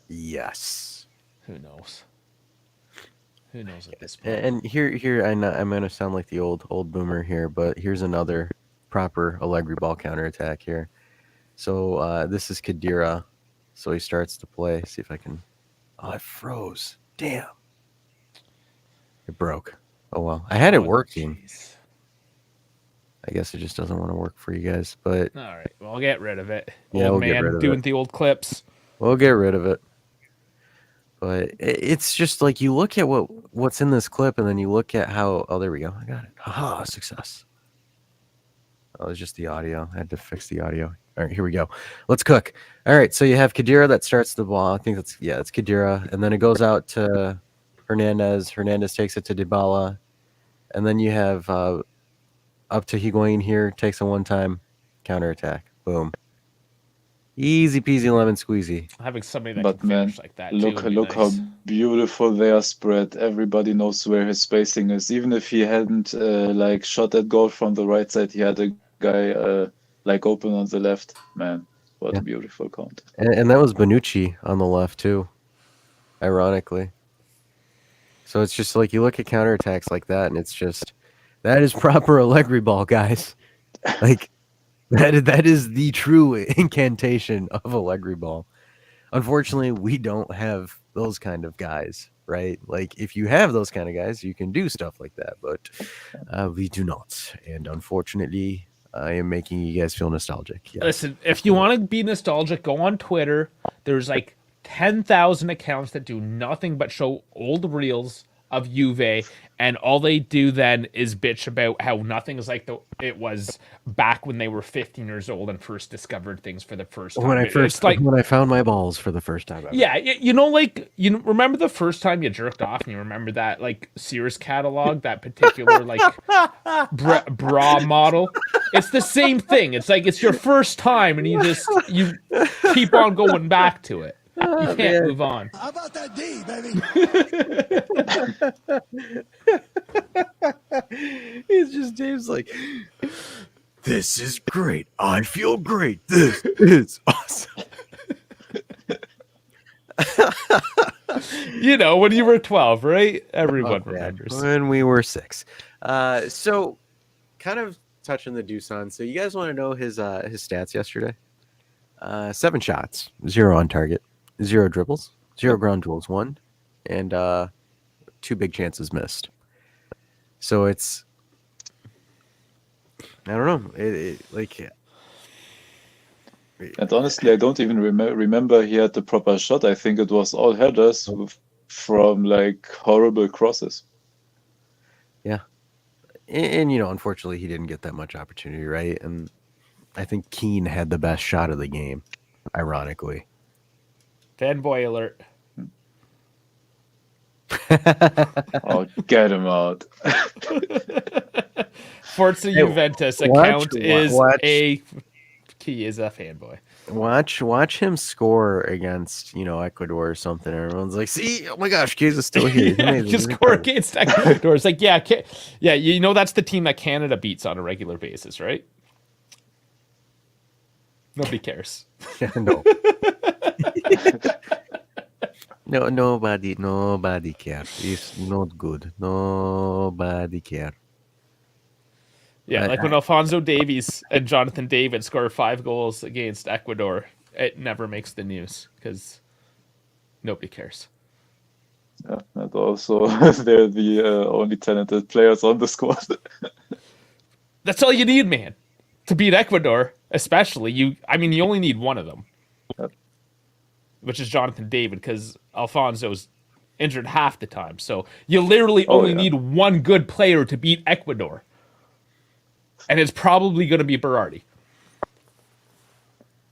Who knows? Who knows at this point? And here, I'm going to sound like the old boomer here, but here's another proper Allegri ball counterattack here. So this is Khedira. So he starts to play. See if I can. Oh, it froze. Damn. It broke. Oh, well. I had it working. Geez. I guess it just doesn't want to work for you guys, but All right, well, I'll get rid of it. Yeah, Old we'll get man rid of doing it. the old clips. we'll get rid of it. But it's just like you look at what's in this clip, and then you look at how. Oh, there we go. I got it. Haha, success. Oh, it's just the audio. I had to fix the audio. All right, here we go. Let's cook. All right, so you have Khedira that starts the ball. I think it's Khedira, and then it goes out to Hernandez. Hernandez takes it to Dybala, and then you have up to Higuain here. Takes a one-time counterattack. Boom. Easy peasy lemon squeezy. Having somebody that But can man, finish like that look too would be nice. how beautiful they are spread. Everybody knows where his spacing is. Even if he hadn't like shot at goal from the right side, he had a guy like open on the left. Man, what a beautiful counter. And that was Bonucci on the left too, ironically. So it's just like you look at counterattacks like that, and it's just that is proper Allegri ball, guys. Like that is the true incantation of Allegri ball. Unfortunately, we don't have those kind of guys, right? Like if you have those kind of guys, you can do stuff like that, but we do not. And unfortunately, I am making you guys feel nostalgic. Yes. Listen, if you want to be nostalgic, go on Twitter. There's like 10,000 accounts that do nothing but show old reels of Juve, and all they do then is bitch about how nothing is like it was back when they were 15 years old and first discovered things for the first time. When It's like, when I found my balls for the first time ever. yeah, like remember the first time you jerked off, and you remember that like Sears catalog, that particular like bra model. It's the same thing. It's like it's your first time, and you keep on going back to it. You can't move on. How about that D, baby? It's just Dave's like, this is great. I feel great. This is awesome. When you were 12, right? Everyone remembers. When we were 6. So kind of touching the Doosan. So you guys want to know his stats yesterday? 7 shots, 0 on target, 0 dribbles, 0 ground duels won, and 2 big chances missed. So it's, I don't know, And honestly, I don't even remember he had the proper shot. I think it was all headers from like horrible crosses. Yeah. And unfortunately, he didn't get that much opportunity, right? And I think Keane had the best shot of the game, ironically. Fanboy alert. Oh, get him out. Forza Juventus account is a fanboy. Watch him score against Ecuador or something. Everyone's like, see, oh my gosh, Kiesa's still here. Just score against Ecuador. It's like, yeah, that's the team that Canada beats on a regular basis, right? Nobody cares. Yeah, no. No, nobody cares. It's not good. Nobody cares. Yeah, like when Alphonso Davies and Jonathan David score 5 goals against Ecuador, it never makes the news because nobody cares. Yeah, and also they're the only talented players on the squad. That's all you need, man. to beat Ecuador, especially, you only need one of them, Yep. which is Jonathan David, because Alfonso's injured half the time. So you literally Oh, only yeah. need one good player to beat Ecuador. And it's probably going to be Berardi.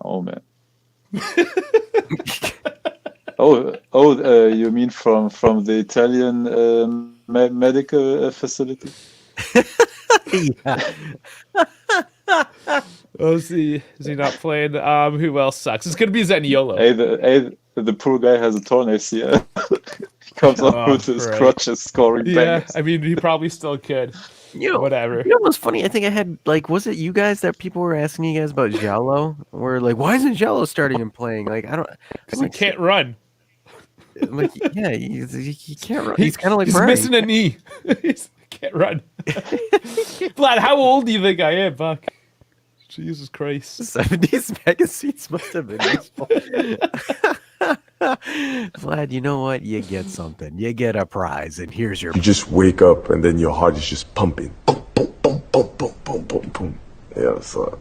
Oh man. You mean from the Italian medical facility? Yeah. Oh, is he not playing? Who else sucks? It's going to be Zaniolo. The poor guy has a torn ACL. He comes up Oh, with his right. crutches scoring Yeah, bangers. I mean, he probably still could. Whatever. You know what's funny? I think I had was it you guys that people were asking you guys about Giallo? Or like, why isn't Giallo starting and playing? Like, I don't. Because he can't run. Like, yeah, he can't run. He's kind of like he's Brian. missing a knee. He can't run. Vlad, how old do you think I am, Buck? Jesus Christ. 70s magazines must have been useful. Vlad, you know what? You get something. You get a prize, and here's your. You just wake up and then your heart is just pumping. Boom, boom, boom, boom, boom, boom, boom, boom. Yeah, so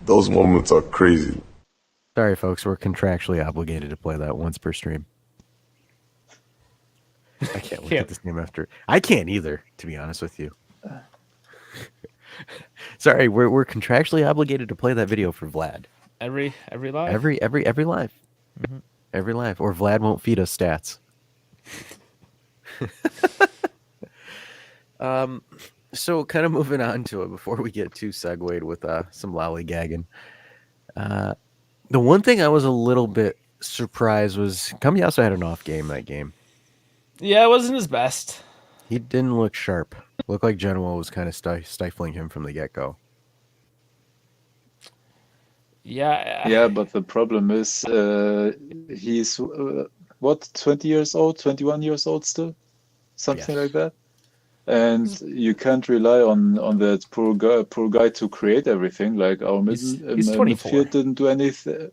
those moments are crazy. Sorry, folks, we're contractually obligated to play that once per stream. I can't look at this name after. I can't either, to be honest with you. Sorry, we're contractually obligated to play that video for Vlad. Every live? Every live. Mm-hmm. Every live. Or Vlad won't feed us stats. So kind of moving on to it before we get too segued with some lollygagging. The one thing I was a little bit surprised was Kami also had an off game that game. Yeah, it wasn't his best. He didn't look sharp. Looked like Genoa was kind of stifling him from the get-go. Yeah. Yeah, but the problem is he's 20 years old, 21 years old still, something like that. And you can't rely on that poor guy to create everything. Like our He's 24. midfield didn't do anything.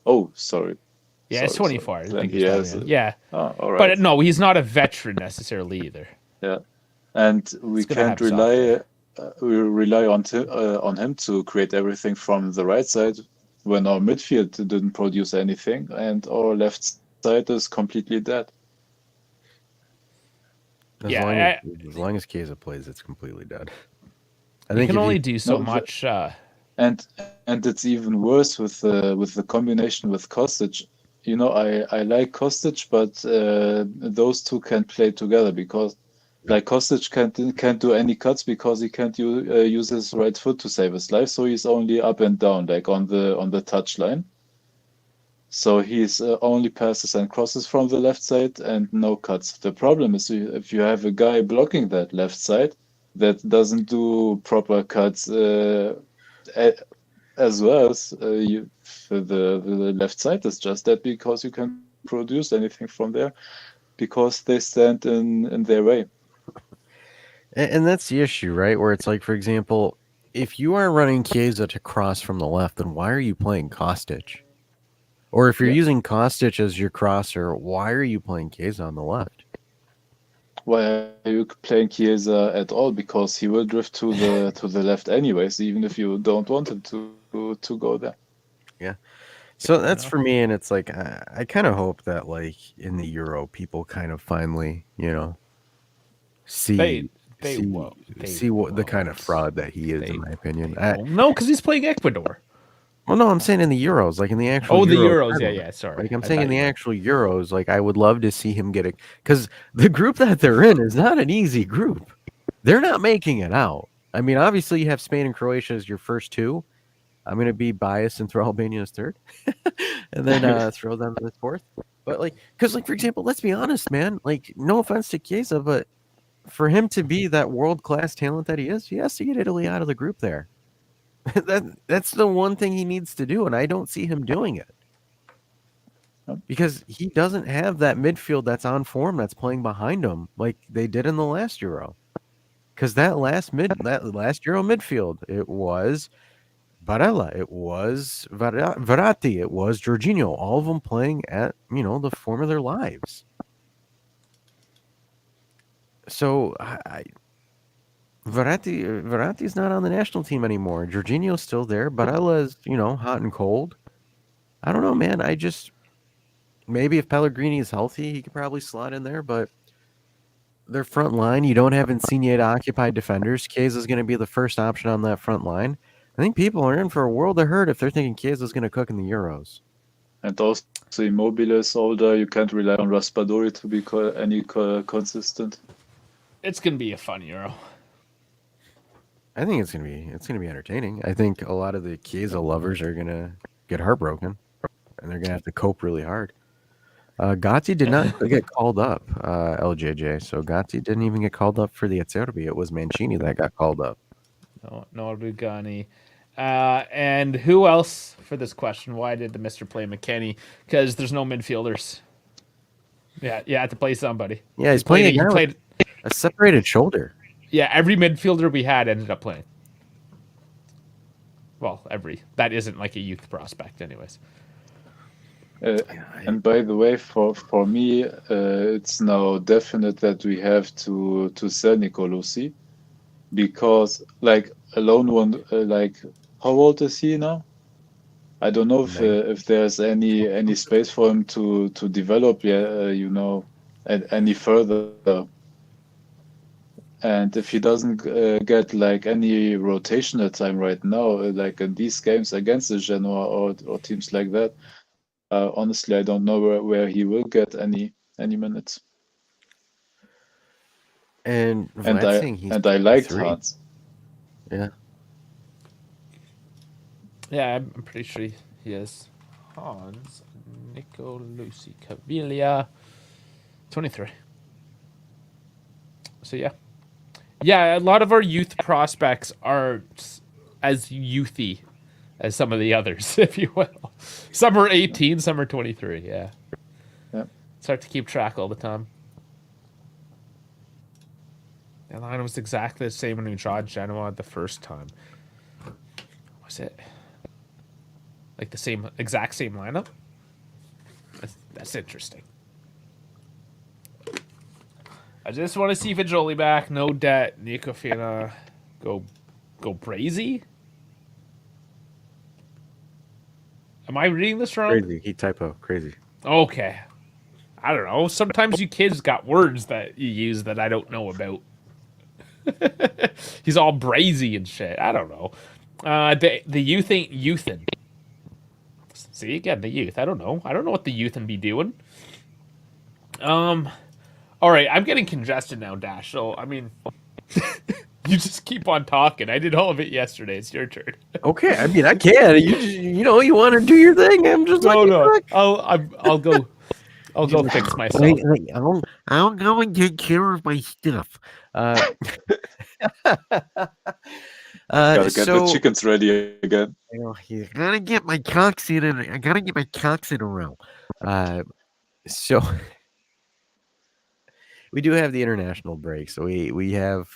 Oh, sorry. Yeah, he's 24. I think he's Yes. yeah. Oh, all right. But no, he's not a veteran necessarily either. Yeah, and we can't rely on him to create everything from the right side when our midfield didn't produce anything and our left side is completely dead. As long as Chiesa plays, it's completely dead. I think can only do so much. And it's even worse with the combination with Kostic. You know, I like Kostic, but those two can't play together because, like, Kostic can't do any cuts because he can't use his right foot to save his life. So he's only up and down, like on the touch line. So he's only passes and crosses from the left side and no cuts. The problem is if you have a guy blocking that left side that doesn't do proper cuts as well as the left side is just dead because you can't produce anything from there because they stand in their way. And that's the issue, right? Where it's like, for example, if you are running Chiesa to cross from the left, then why are you playing Kostic? Or if you're using Kostic as your crosser, why are you playing Chiesa on the left? Why are you playing Chiesa at all? Because he will drift to the left anyways, even if you don't want him to go there. Yeah. So that's for me, and it's like I kind of hope that like in the Euro, people kind of finally, see what the kind of fraud that he is, in my opinion. No, because he's playing Ecuador. Well, no, I'm saying in the Euros, like in the actual. Oh, the Euros, yeah, sorry. Like I'm saying in the actual Euros, like I would love to see him get it, because the group that they're in is not an easy group. They're not making it out. I mean, obviously you have Spain and Croatia as your first two. I'm going to be biased and throw Albania as third, and then throw them as fourth. But like, because like for example, let's be honest, man. Like, no offense to Chiesa, but for him to be that world-class talent that he is, he has to get Italy out of the group there. That's the one thing he needs to do, and I don't see him doing it because he doesn't have that midfield that's on form that's playing behind him like they did in the last Euro. Because that last Euro midfield, it was Barella, it was Verratti, it was Jorginho, all of them playing at the form of their lives. So Verratti's not on the national team anymore. Jorginho's still there. Barella's, hot and cold. I don't know, man. Maybe if Pellegrini is healthy, he could probably slot in there, but their front line, you don't have Insigne to occupy defenders. Chiesa is going to be the first option on that front line. I think people are in for a world of hurt if they're thinking Chiesa is going to cook in the Euros. And also Immobile is older. You can't rely on Raspadori to be consistent. It's gonna be a fun Euro. I think it's gonna be entertaining. I think a lot of the Chiesa lovers are gonna get heartbroken, and they're gonna have to cope really hard. Gatti did not get called up, LJJ. So Gatti didn't even get called up for the Acerbi. It was Mancini that got called up. No Rugani. And who else for this question? Why did the Mister play McKennie? Because there's no midfielders. Yeah, you had to play somebody. Yeah, he's playing a separated shoulder. Yeah, every midfielder we had ended up playing. Well, that isn't like a youth prospect, anyways. And by the way, for me, it's now definite that we have to sell Nicolosi, because like alone one, like how old is he now? I don't know if there's any space for him to develop, any further. And if he doesn't get like any rotational time right now, like in these games against the Genoa or teams like that, honestly, I don't know where he will get any minutes. And I liked Hans. Yeah. Yeah, I'm pretty sure he is. Hans Nicolosi Caviglia, 23. So yeah. Yeah, a lot of our youth prospects are as youthy as some of the others, if you will. Some are 18, some are 23, yeah. It's hard to keep track all the time. The line was exactly the same when we tried Genoa the first time. Was it like the exact same lineup? That's interesting. I just want to see Fajoli back. No debt. Nico Fina go crazy. Am I reading this wrong? Crazy. He typo. Crazy. Okay. I don't know. Sometimes you kids got words that you use that I don't know about. He's all brazy and shit. I don't know. The youth ain't youthin'. See, again, the youth. I don't know. I don't know what the youthin' be doing. All right, I'm getting congested now, Dash. So, I mean, you just keep on talking. I did all of it yesterday. It's your turn. Okay, I mean, I can. You want to do your thing. I'm just no. I'll go. I'll go fix myself. I'll go and take care of my stuff. Gotta get the chickens ready again. You gotta get my cocks in, and I gotta get my cocks in a row. So we do have the international break, so we have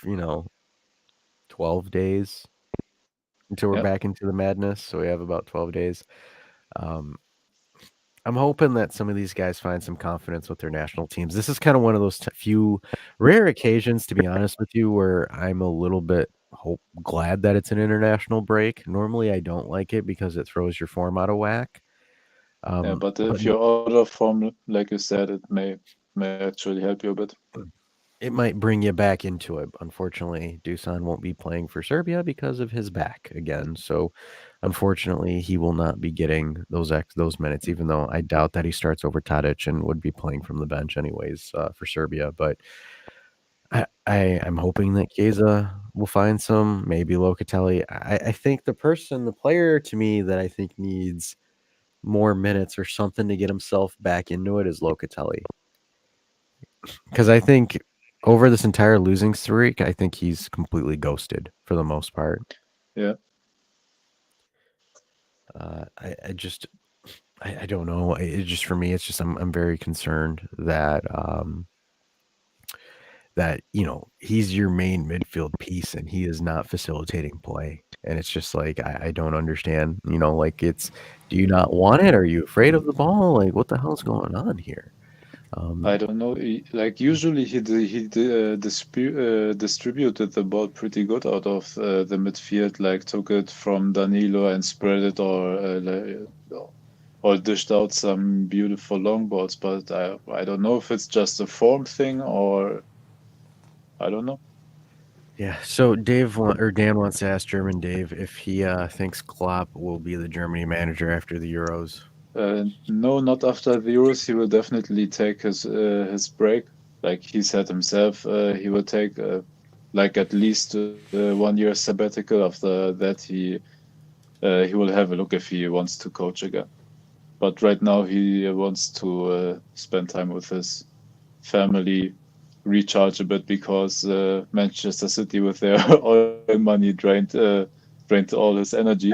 12 days until we're back into the madness. So we have about 12 days. I'm hoping that some of these guys find some confidence with their national teams. This is kind of one of those few rare occasions, to be honest with you, where I'm a little bit glad that it's an international break. Normally, I don't like it because it throws your form out of whack. But if you're out of form, like you said, it may actually help you a bit. It might bring you back into it. Unfortunately, Dusan won't be playing for Serbia because of his back again. So, unfortunately, he will not be getting those minutes, even though I doubt that he starts over Tadic and would be playing from the bench anyways for Serbia. But I'm hoping that Chiesa will find some, maybe Locatelli. I think the player to me that I think needs more minutes or something to get himself back into it is Locatelli. Because I think over this entire losing streak, I think he's completely ghosted for the most part. Yeah. I don't know. It just, for me, it's just I'm very concerned that he's your main midfield piece and he is not facilitating play. And it's just like I don't understand. Do you not want it? Are you afraid of the ball? Like, what the hell's going on here? I don't know. Like usually distributed the ball pretty good out of the midfield. Like took it from Danilo and spread it, or dished out some beautiful long balls. But I don't know if it's just a form thing or I don't know. Yeah. So Dan wants to ask German Dave if he thinks Klopp will be the Germany manager after the Euros. No, not after the Euros. He will definitely take his break. Like he said himself, he will take like at least 1 year sabbatical. After that, he will have a look if he wants to coach again. But right now, he wants to spend time with his family, recharge a bit because Manchester City, with their oil money, drained all his energy.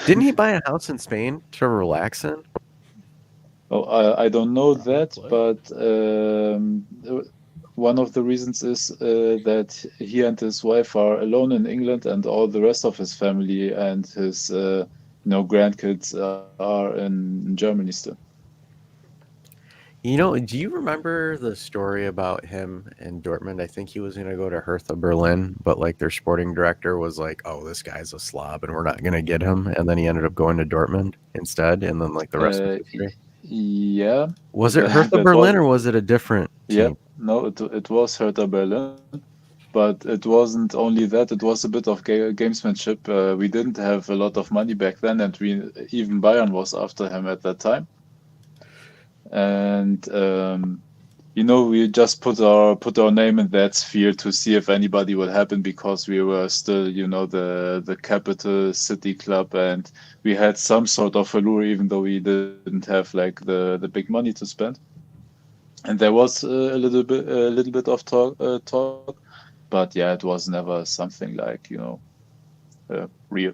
Didn't he buy a house in Spain to relax in? Oh, I don't know that, Probably. but one of the reasons is that he and his wife are alone in England, and all the rest of his family and his grandkids are in Germany still. You know, do you remember the story about him in Dortmund? I think he was going to go to Hertha Berlin, but like their sporting director was like, "Oh, this guy's a slob, and we're not going to get him." And then he ended up going to Dortmund instead, and then like the rest was history. Yeah, Was it Hertha that Berlin or was was it a different yeah. team? No, it was Hertha Berlin, but it wasn't only that. It was a bit of gamesmanship. We didn't have a lot of money back then, and even Bayern was after him at that time. And we just put our name in that sphere to see if anybody would happen because we were still, the capital city club, and we had some sort of allure, even though we didn't have like the big money to spend. And there was a little bit of talk, but yeah, it was never something like real.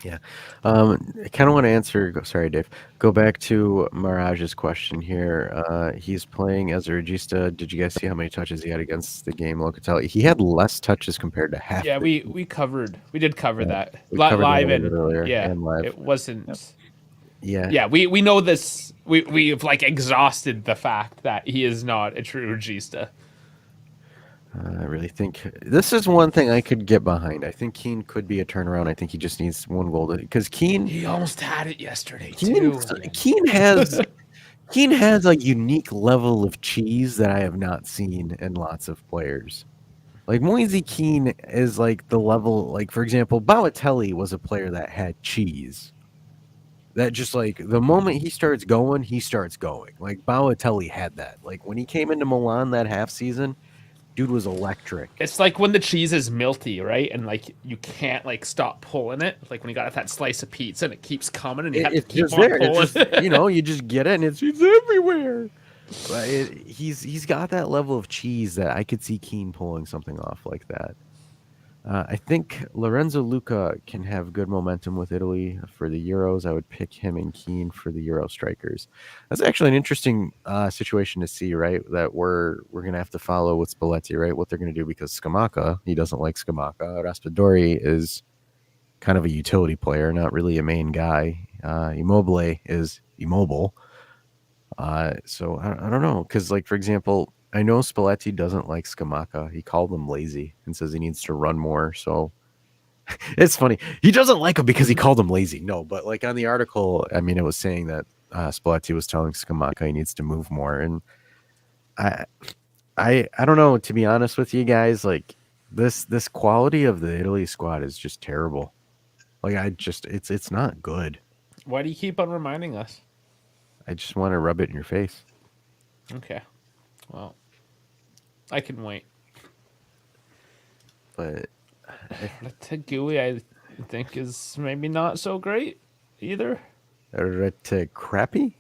Yeah. I kind of want to answer. Sorry, Dave. Go back to Miraj's question here. He's playing as a regista. Did you guys see how many touches he had against the game Locatelli? He had less touches compared to half. Yeah, the we team. we did cover Yeah, that we covered that a live, little bit and earlier yeah, and live. it wasn't. Yeah. Yeah, we know this. We've like exhausted the fact that he is not a true regista. I really think this is one thing I could get behind. I think Keane could be a turnaround. I think he just needs one goal because Keane He almost had it yesterday Keane too. Keane has Keane has a unique level of cheese that I have not seen in lots of players. Like Moise Keane is like the level, like for example, Balotelli was a player that had cheese. That just like the moment he starts going, he starts going. Like Balotelli had that. Like when he came into Milan that half season, dude was electric. It's like when the cheese is milty, right? And like you can't like stop pulling it. Like when you got that slice of pizza and it keeps coming and you have to It's keep just on there. It's pulling. just you just get it and it's everywhere. But he's got that level of cheese that I could see Keane pulling something off like that. I think Lorenzo Luca can have good momentum with Italy for the Euros. I would pick him and Keane for the Euro strikers. That's actually an interesting situation to see, right? That we're gonna have to follow with Spalletti, right? What they're gonna do because Scamacca, he doesn't like Scamacca. Raspadori is kind of a utility player, not really a main guy. Immobile is immobile. So I don't know because, like for example, I know Spalletti doesn't like Scamacca. He called him lazy and says he needs to run more. So it's funny. He doesn't like him because he called him lazy. No, but like on the article, I mean, it was saying that Spalletti was telling Scamacca he needs to move more, and I I don't know. To be honest with you guys, like this quality of the Italy squad is just terrible. Like it's not good. Why do you keep on reminding us? I just want to rub it in your face. Okay. Well, I can wait. But Tegui, I think, is maybe not so great either. crappy.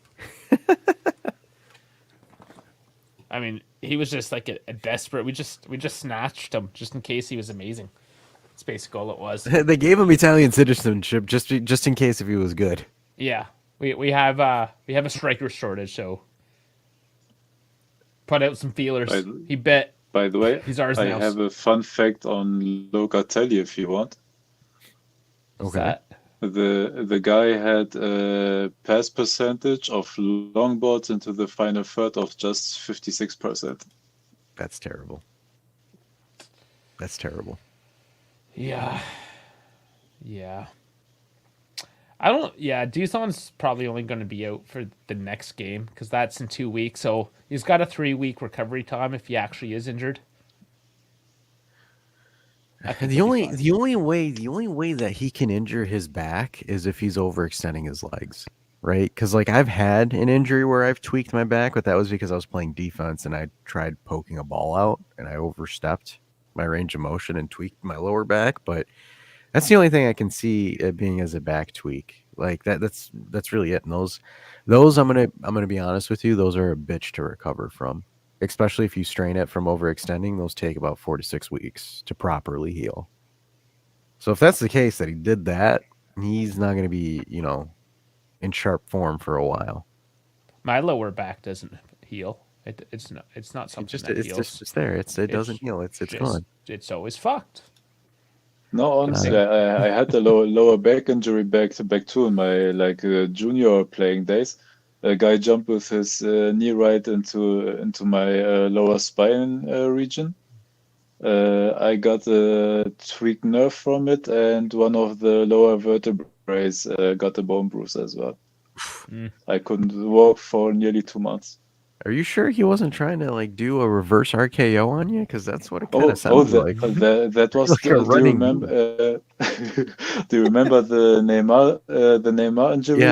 I mean, he was just like a desperate. We just snatched him just in case he was amazing. That's basically all it was. They gave him Italian citizenship just in case if he was good. Yeah, we have a striker shortage, so put out some By, feelers. He bet by the way, he's ours I now. have a fun fact on Locatelli if you want. What's Okay. that? the guy had a pass percentage of long balls into the final third of just 56%. That's terrible. That's terrible. Yeah. Yeah. I don't. Yeah, Duzon's probably only going to be out for the next game because that's in 2 weeks. So he's got a 3 week recovery time if he actually is injured. I think The he'll be only fine. the only way that he can injure his back is if he's overextending his legs, right? Because like I've had an injury where I've tweaked my back, but that was because I was playing defense and I tried poking a ball out and I overstepped my range of motion and tweaked my lower back. But that's the only thing I can see it being as a back tweak. Like that's really it. And those I'm gonna be honest with you, those are a bitch to recover from. Especially if you strain it from overextending, those take about 4 to 6 weeks to properly heal. So if that's the case that he did that, he's not gonna be, in sharp form for a while. My lower back doesn't heal. It's not. It's not It something just that it's heals. just there. It doesn't It's heal. It's just. gone. It's always fucked. No, Can honestly, say. I had a lower back injury back too in my junior playing days. A guy jumped with his knee right into my lower spine region. I got a tweaked nerve from it, and one of the lower vertebrae got a bone bruise as well. Mm. I couldn't walk for nearly 2 months. Are you sure he wasn't trying to like do a reverse RKO on you? Because that's what it kind of Oh, sounds like. that was Like a do you running remember knee. do you remember the Neymar Yeah. injury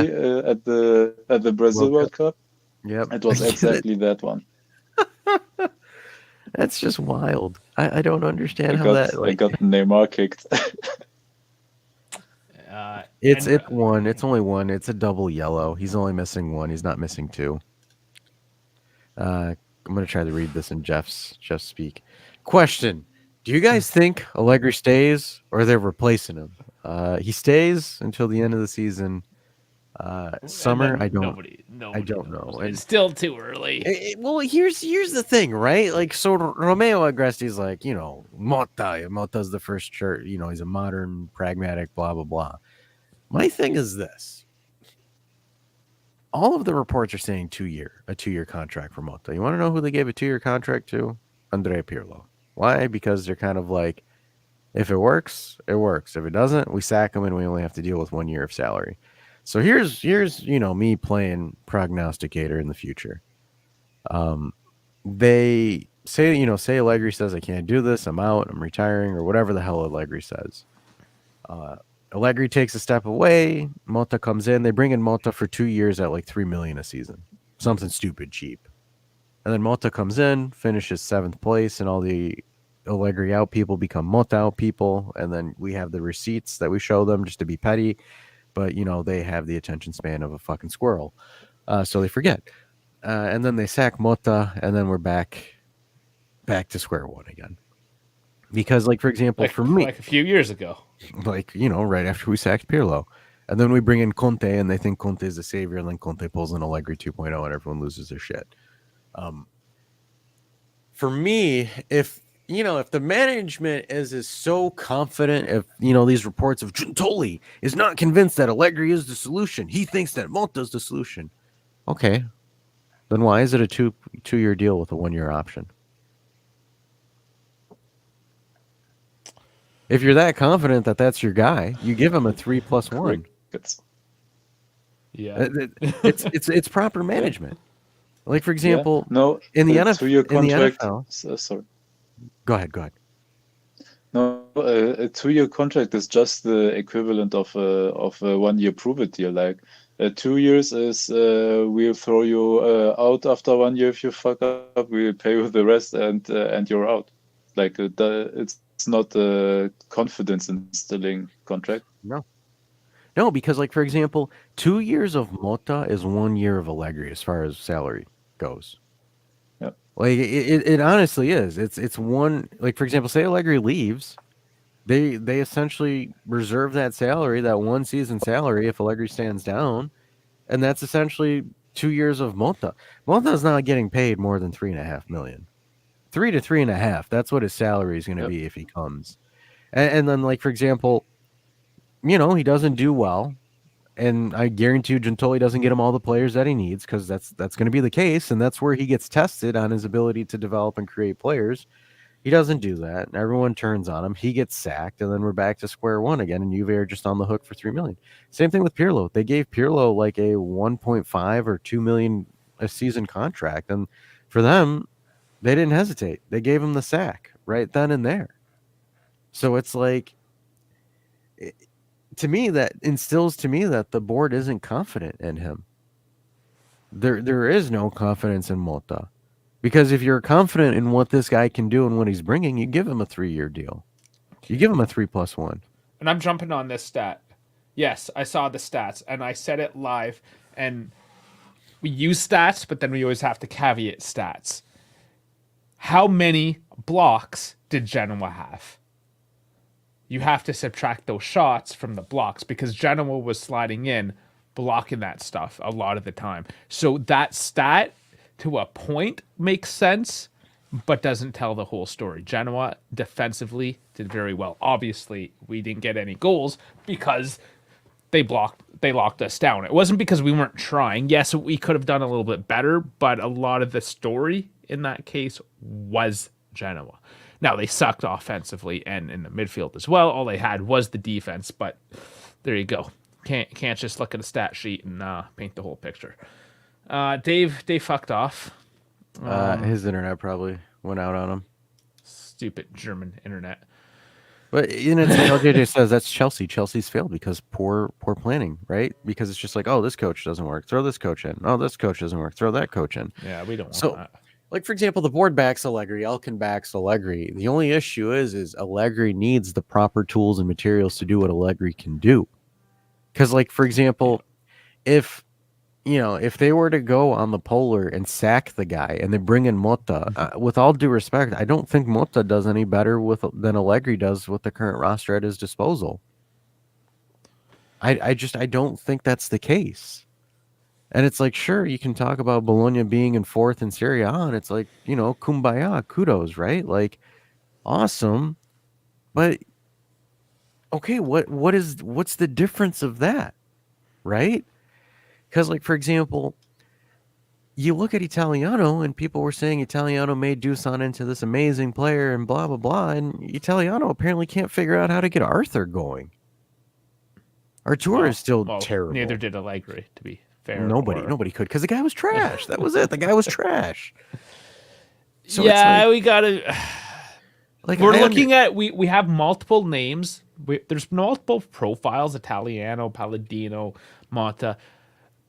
at the Brazil World Cup. World Cup? Yep. It was exactly that one. That's just wild. I don't understand I how got that I like got Neymar kicked. it's And one. It's only one. It's a double yellow. He's only missing one. He's not missing two. I'm gonna try to read this in Jeff's speak. Question: do you guys think Allegri stays or they're replacing him? He stays until the end of the season. Summer, then I don't nobody know. knows. And It's still too early. well, here's the thing, right? Like, so Romeo Agresti's like, Motta's the first church. He's a modern, pragmatic, blah blah blah. My thing is this: all of the reports are saying a 2-year contract for Motta. You want to know who they gave a 2-year contract to? Andrea Pirlo. Why? Because they're kind of like, if it works, it works. If it doesn't, we sack him and we only have to deal with 1 year of salary. So here's me playing prognosticator in the future. They say Allegri says I can't do this, I'm out, I'm retiring, or whatever the hell Allegri says. Allegri takes a step away. Motta comes in. They bring in Motta for 2 years at like $3 million a season, something stupid cheap. And then Motta comes in, finishes 7th place, and all the Allegri out people become Motta out people. And then we have the receipts that we show them just to be petty, but they have the attention span of a fucking squirrel, so they forget. And then they sack Motta, and then we're back to square one again. Because, like, for example, for me, Like a few years ago. like, right after we sacked Pirlo. And then we bring in Conte, and they think Conte is the savior, and then Conte pulls in Allegri 2.0, and everyone loses their shit. For me, if the management is so confident, if these reports of Gentoli is not convinced that Allegri is the solution, he thinks that Motta is the solution. Okay, then why is it a two-year deal with a 1-year option? If you're that confident that that's your guy, you give him a 3+1. Yeah. It's proper management. Like, for example, No, in the two-year contract. NFL. Sorry. Go ahead. No, a 2-year contract is just the equivalent of a 1-year prove-it deal. Like 2 years is we'll throw you out after 1 year if you fuck up. We'll pay you the rest and you're out. Like it's not a confidence instilling contract. No, because, like, for example, 2 years of Motta is 1 year of Allegri as far as salary goes. Yep. Like, it honestly is. It's one, like, for example, say Allegri leaves, they essentially reserve that salary, that 1 season salary, if Allegri stands down, and that's essentially 2 years of Motta. Motta's not getting paid more than $3.5 million. 3 to 3.5. That's what his salary is going to be if he comes. And then, like, for example, he doesn't do well, and I guarantee you Gentoli doesn't get him all the players that he needs, because that's going to be the case, and that's where he gets tested on his ability to develop and create players. He doesn't do that. Everyone turns on him. He gets sacked, and then we're back to square one again, and Juve are just on the hook for $3 million. Same thing with Pirlo. They gave Pirlo like a 1.5 or 2 million a season contract, and for them, they didn't hesitate. They gave him the sack right then and there. So it's like, to me, that instills to me that the board isn't confident in him. There is no confidence in Mota. Because if you're confident in what this guy can do and what he's bringing, you give him a 3-year deal. You give him a 3+1. And I'm jumping on this stat. Yes, I saw the stats, and I said it live. And we use stats, but then we always have to caveat stats. How many blocks did Genoa have? You have to subtract those shots from the blocks, because Genoa was sliding in, blocking that stuff a lot of the time. So that stat, to a point, makes sense, but doesn't tell the whole story. Genoa defensively did very well. Obviously, we didn't get any goals because they locked us down. It wasn't because we weren't trying. Yes, we could have done a little bit better, but a lot of the story in that case was Genoa. Now, they sucked offensively and in the midfield as well. All they had was the defense, but there you go. Can't just look at a stat sheet and paint the whole picture. Dave fucked off. His internet probably went out on him. Stupid German internet. But LJJ says that's Chelsea. Chelsea's failed because poor planning, right? Because it's just like, oh, this coach doesn't work. Throw this coach in. Oh, this coach doesn't work. Throw that coach in. Yeah, we don't want So, that. like, for example, the board backs Allegri. Elkin backs Allegri. The only issue is Allegri needs the proper tools and materials to do what Allegri can do. Because, like, for example, if they were to go on the polar and sack the guy and they bring in Mota, with all due respect, I don't think Mota does any better than Allegri does with the current roster at his disposal. I don't think that's the case. And it's like, sure, you can talk about Bologna being in 4th in Serie A, and it's like, kumbaya, kudos, right? Like, awesome. But okay, what's the difference of that, right? Because, like, for example, you look at Italiano, and people were saying Italiano made Dusan into this amazing player and blah, blah, blah, and Italiano apparently can't figure out how to get Arthur going. Artur is still terrible. Neither did Allegri, to be fair. Nobody could, because the guy was trash. That was it. The guy was trash. So yeah, it's like, we gotta. Like, We're looking at we have multiple names. There's multiple profiles: Italiano, Palladino, Mata.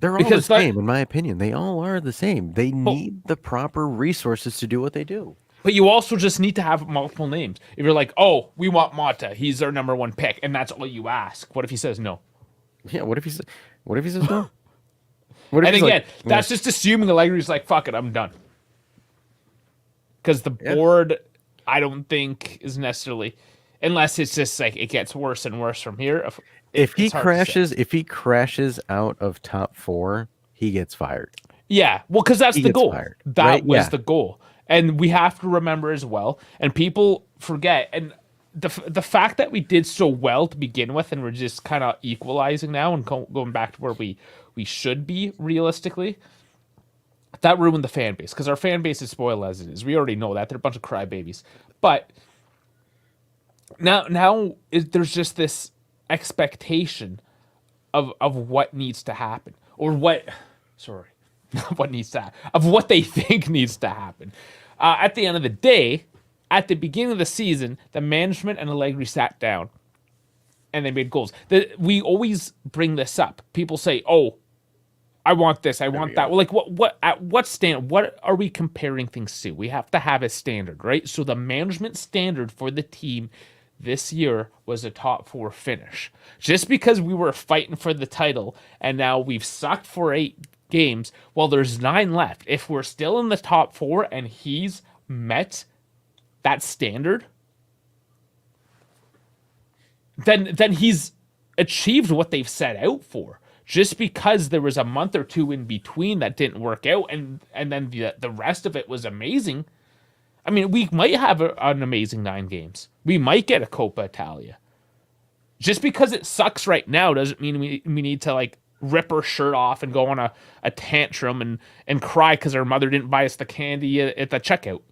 They're all the same, in my opinion. They all are the same. They need the proper resources to do what they do. But you also just need to have multiple names. If you're like, oh, we want Mata, he's our number 1 pick, and that's all you ask. What if he says no? Yeah, what if he says no? And again, that's just assuming Allegri's like, fuck it, I'm done. Because the board, I don't think, is necessarily, unless it's just like it gets worse and worse from here. If he crashes out of top 4, he gets fired. Yeah, well, because that's the goal. Fired, that right? was the goal. And we have to remember as well, and people forget, and the fact that we did so well to begin with, and we're just kind of equalizing now and going back to where we should be realistically, that ruined the fan base, because our fan base is spoiled as it is. We already know that. They're a bunch of crybabies. But now there's just this expectation of what needs to happen, or what needs to happen, of what they think needs to happen. At the end of the day, at the beginning of the season, the management and Allegri sat down and they made goals. We always bring this up. People say, oh, I want this, I want that. Well, like, what standard? What are we comparing things to? We have to have a standard, right? So the management standard for the team this year was a top 4 finish. Just because we were fighting for the title and now we've sucked for 8 games, well, there's 9 left. If we're still in the top 4 and he's met that standard, then he's achieved what they've set out for. Just because there was a month or 2 in between that didn't work out, and then the rest of it was amazing. I mean, we might have an amazing 9 games. We might get a Coppa Italia. Just because it sucks right now doesn't mean we need to like rip her shirt off and go on a tantrum and cry because her mother didn't buy us the candy at the checkout.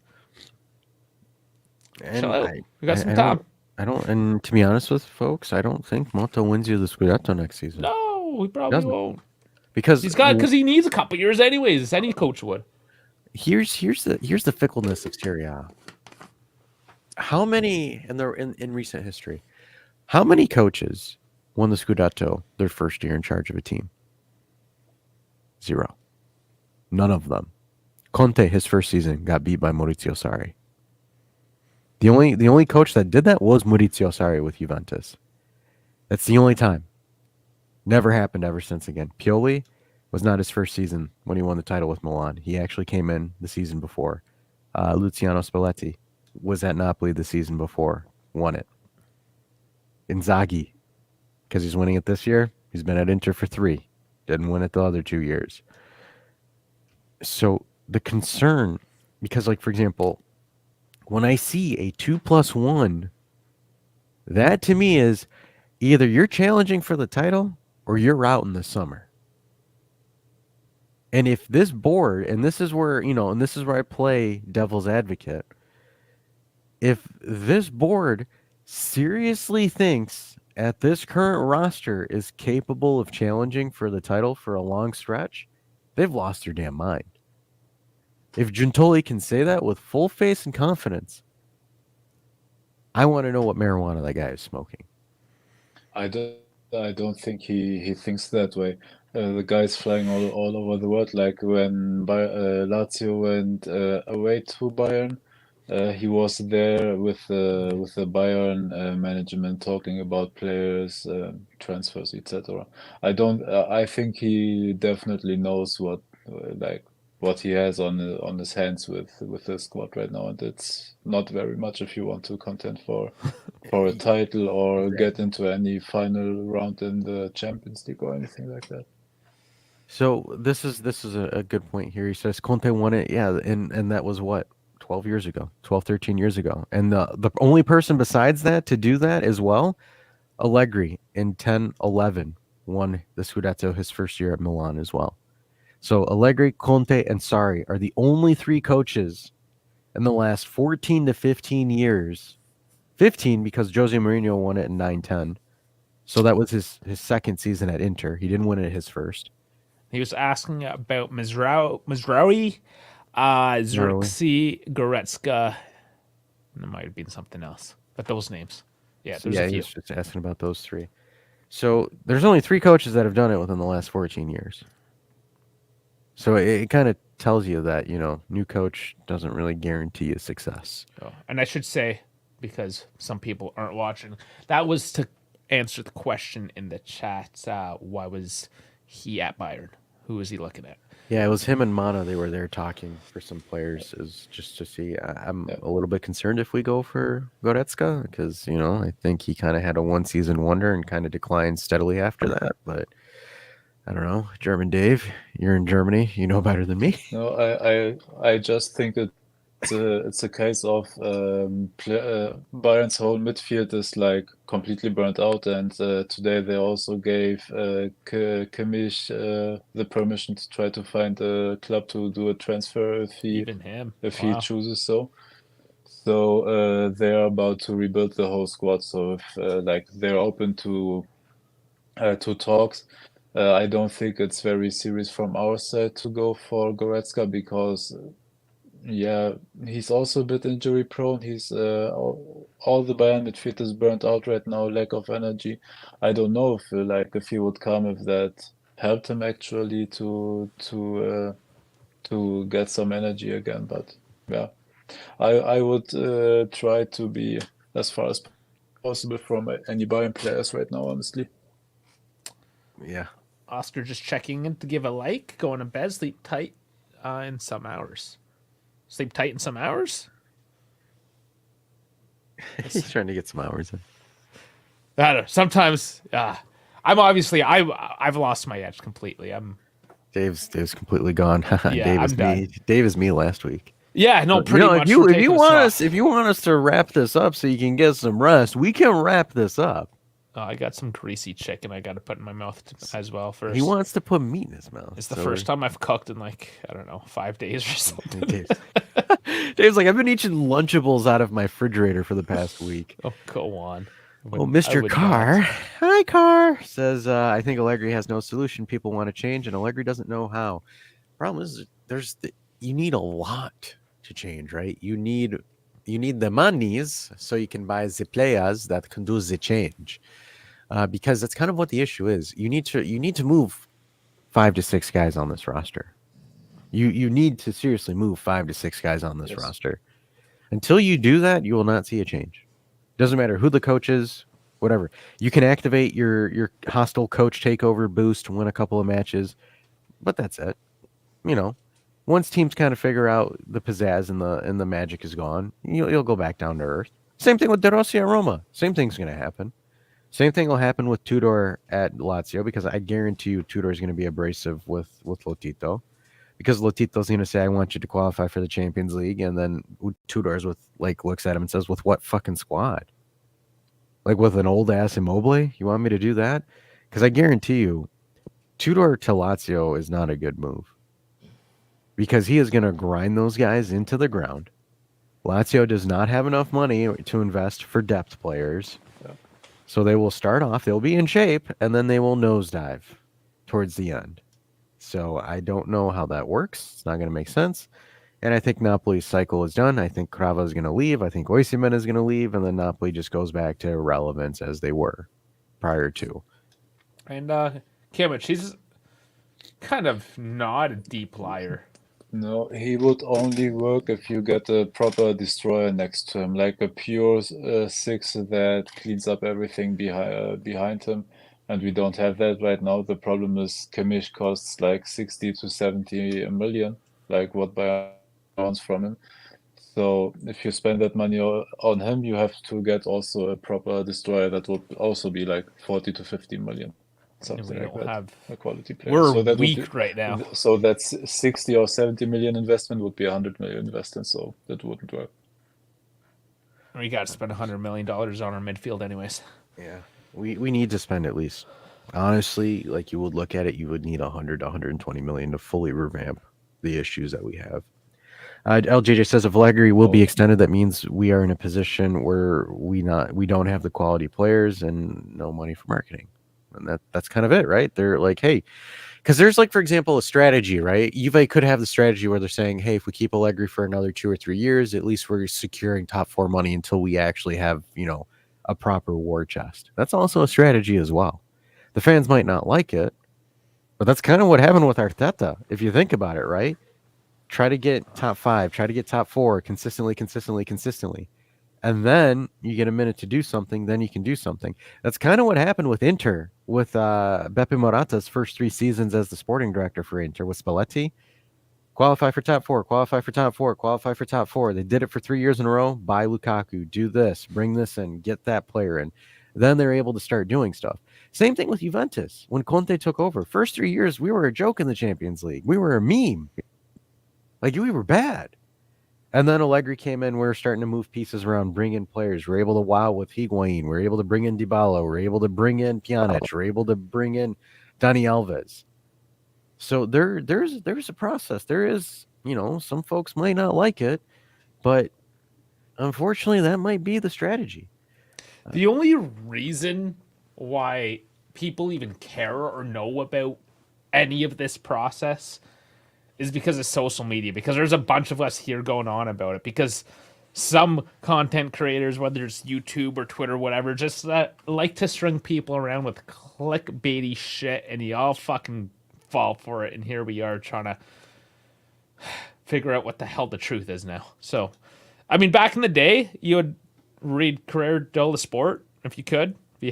And Chill out. We got some I time. and to be honest with folks, I don't think Moto wins you the Scudetto next season. No, he probably Doesn't. won't. Because Because he needs a couple years anyways, as any coach would. here's the fickleness of Serie A. How many in recent history? How many coaches won the Scudetto their first year in charge of a team? 0. None of them. Conte, his first season, got beat by Maurizio Sarri. The only coach that did that was Maurizio Sarri with Juventus. That's the only time. Never happened ever since again. Pioli was not his first season when he won the title with Milan. He actually came in the season before. Luciano Spalletti was at Napoli the season before, won it. Inzaghi, because he's winning it this year, he's been at Inter for 3. Didn't win it the other 2 years. So the concern, because like, for example, when I see a 2+1, that to me is either you're challenging for the title or you're out in the summer. And if this board, and this is where, and this is where I play devil's advocate, if this board seriously thinks at this current roster is capable of challenging for the title for a long stretch, they've lost their damn mind. If Giuntoli can say that with full faith and confidence, I want to know what marijuana that guy is smoking. I don't think he thinks that way. The guy's flying all over the world. Like when Lazio went away to Bayern, he was there with the Bayern management talking about players, transfers, etc. I think he definitely knows what he has on his hands with the squad right now, and it's not very much if you want to contend for a title or get into any final round in the Champions League or anything like that. So this is a good point here. He says Conte won it, yeah, and that was what, 12 years ago, 12, 13 years ago. And the only person besides that to do that as well, Allegri in 10-11 won the Scudetto his first year at Milan as well. So Allegri, Conte, and Sarri are the only 3 coaches in the last 14 to 15 years. 15 because Jose Mourinho won it in 9-10. So that was his second season at Inter. He didn't win it his first. He was asking about Mazraoui, Xerxes, Goretzka. There might have been something else, but those names. Yeah, there's a few. He's just asking about those 3. So there's only 3 coaches that have done it within the last 14 years. So it kind of tells you that, new coach doesn't really guarantee you success. Oh, and I should say, because some people aren't watching, that was to answer the question in the chat. Why was he at Bayern? Who was he looking at? Yeah, it was him and Mana. They were there talking for some players, is just to see. I'm a little bit concerned if we go for Goretzka because, I think he kind of had a one-season wonder and kind of declined steadily after that. But I don't know. German Dave, you're in Germany. You know better than me. No, I just think it's a case of Bayern's whole midfield is like completely burnt out, and today they also gave Kimmich the permission to try to find a club to do a transfer if he chooses so. So they are about to rebuild the whole squad. So if they're open to talks. I don't think it's very serious from our side to go for Goretzka because, he's also a bit injury prone. He's all the Bayern midfield is burnt out right now, lack of energy. I don't know if he would come, if that helped him actually to get some energy again. But yeah, I would try to be as far as possible from any Bayern players right now, honestly. Yeah. Oscar just checking in to give a like. Going to bed, sleep tight in some hours. Sleep tight in some hours? He's trying to get some hours in. I don't know. Sometimes I'm obviously I've lost my edge completely. Dave's completely gone. Yeah, I'm done. Dave is me last week. Yeah, no, pretty much. If you want us to wrap this up so you can get some rest, we can wrap this up. I got some greasy chicken I got to put in my mouth as well first. He wants to put meat in his mouth. It's the first time I've cooked in like, I don't know, 5 days or something. Dave's like, I've been eating Lunchables out of my refrigerator for the past week. Oh, go on. Oh, Mr. Carr. Hi, Carr. Says, I think Allegri has no solution. People want to change, and Allegri doesn't know how. Problem is, you need a lot to change, right? You need the monies so you can buy the players that can do the change. Because that's kind of what the issue is. You need to move 5 to 6 guys on this roster. You need to seriously move 5 to 6 guys on this roster. Until you do that, you will not see a change. Doesn't matter who the coach is, whatever. You can activate your hostile coach takeover boost to win a couple of matches, but that's it. You know, once teams kind of figure out the pizzazz and the magic is gone, you'll go back down to earth. Same thing with De Rossi at Roma. Same thing's going to happen. Same thing will happen with Tudor at Lazio, because I guarantee you Tudor is going to be abrasive with Lotito, because Lotito's going to say, I want you to qualify for the Champions League, and then Tudor's looks at him and says, with what fucking squad? Like with an old ass Immobile? You want me to do that? Because I guarantee you Tudor to Lazio is not a good move, because he is going to grind those guys into the ground. Lazio does not have enough money to invest for depth players. So they will start off, they'll be in shape, and then they will nosedive towards the end. So I don't know how that works. It's not going to make sense. And I think Napoli's cycle is done. I think Crava is going to leave. I think Osimhen is going to leave. And then Napoli just goes back to irrelevance as they were prior to. And Kimmich, he's kind of not a deep liar. No, he would only work if you get a proper destroyer next to him, like a pure 6 that cleans up everything behind him. And we don't have that right now. The problem is Kimmich costs like 60 to 70 million, like what Bayern wants from him. So if you spend that money on him, you have to get also a proper destroyer that would also be like 40 to 50 million. Something like that. Have a quality player. We're so that weak right now. So that's 60 or 70 million investment would be 100 million investment. So that wouldn't work. We got to spend $100 million on our midfield anyways. Yeah. We need to spend at least, honestly, like you would look at it, you would need 100 to 120 million to fully revamp the issues that we have. LJJ says if Allegri will be extended, that means we are in a position where we don't have the quality players and no money for marketing. And that's kind of it, right? They're like, hey, because there's like, for example, a strategy, right? Juve could have the strategy where they're saying, hey, if we keep Allegri for another 2 or 3 years, at least we're securing top 4 money until we actually have, a proper war chest. That's also a strategy as well. The fans might not like it, but that's kind of what happened with Arteta, if you think about it, right? Try to get top 5, try to get top 4 consistently. And then you get a minute to do something, then you can do something. That's kind of what happened with Inter, with Beppe Morata's first 3 seasons as the sporting director for Inter with Spalletti. Qualify for top 4, qualify for top 4, qualify for top 4. They did it for 3 years in a row. Buy Lukaku, do this, bring this in, get that player in. Then they're able to start doing stuff. Same thing with Juventus. When Conte took over, first 3 years, we were a joke in the Champions League. We were a meme. Like, we were bad. And then Allegri came in. We were starting to move pieces around, bring in players. We're able to wow with Higuain. We're able to bring in Dybala. We're able to bring in Pjanic. We're able to bring in Dani Alves. So there's a process. There is, some folks might not like it, but unfortunately, that might be the strategy. The only reason why people even care or know about any of this process is because of social media, because there's a bunch of us here going on about it, because some content creators, whether it's YouTube or Twitter, whatever, just like to string people around with clickbaity shit, and you all fucking fall for it, and here we are trying to figure out what the hell the truth is now. So, I mean, back in the day, you would read Corriere dello Sport, if you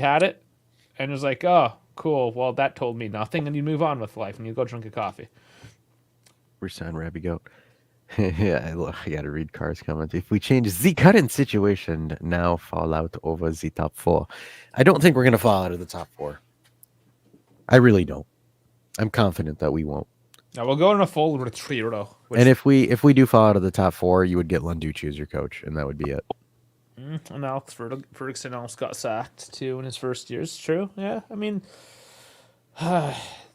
had it, and it was like, oh, cool, well, that told me nothing, and you move on with life, and you go drink a coffee. Resign Rabby Goat. Yeah, I gotta read Carr's comment. If we change the current situation, now fall out over the top 4. I don't think we're gonna fall out of the top 4. I really don't. I'm confident that we won't. Now we'll go in a full retiro. And if we do fall out of the top 4, you would get Landucci as your coach, and that would be it. And Alex Ferguson almost got sacked too in his first year. It's true. Yeah, I mean,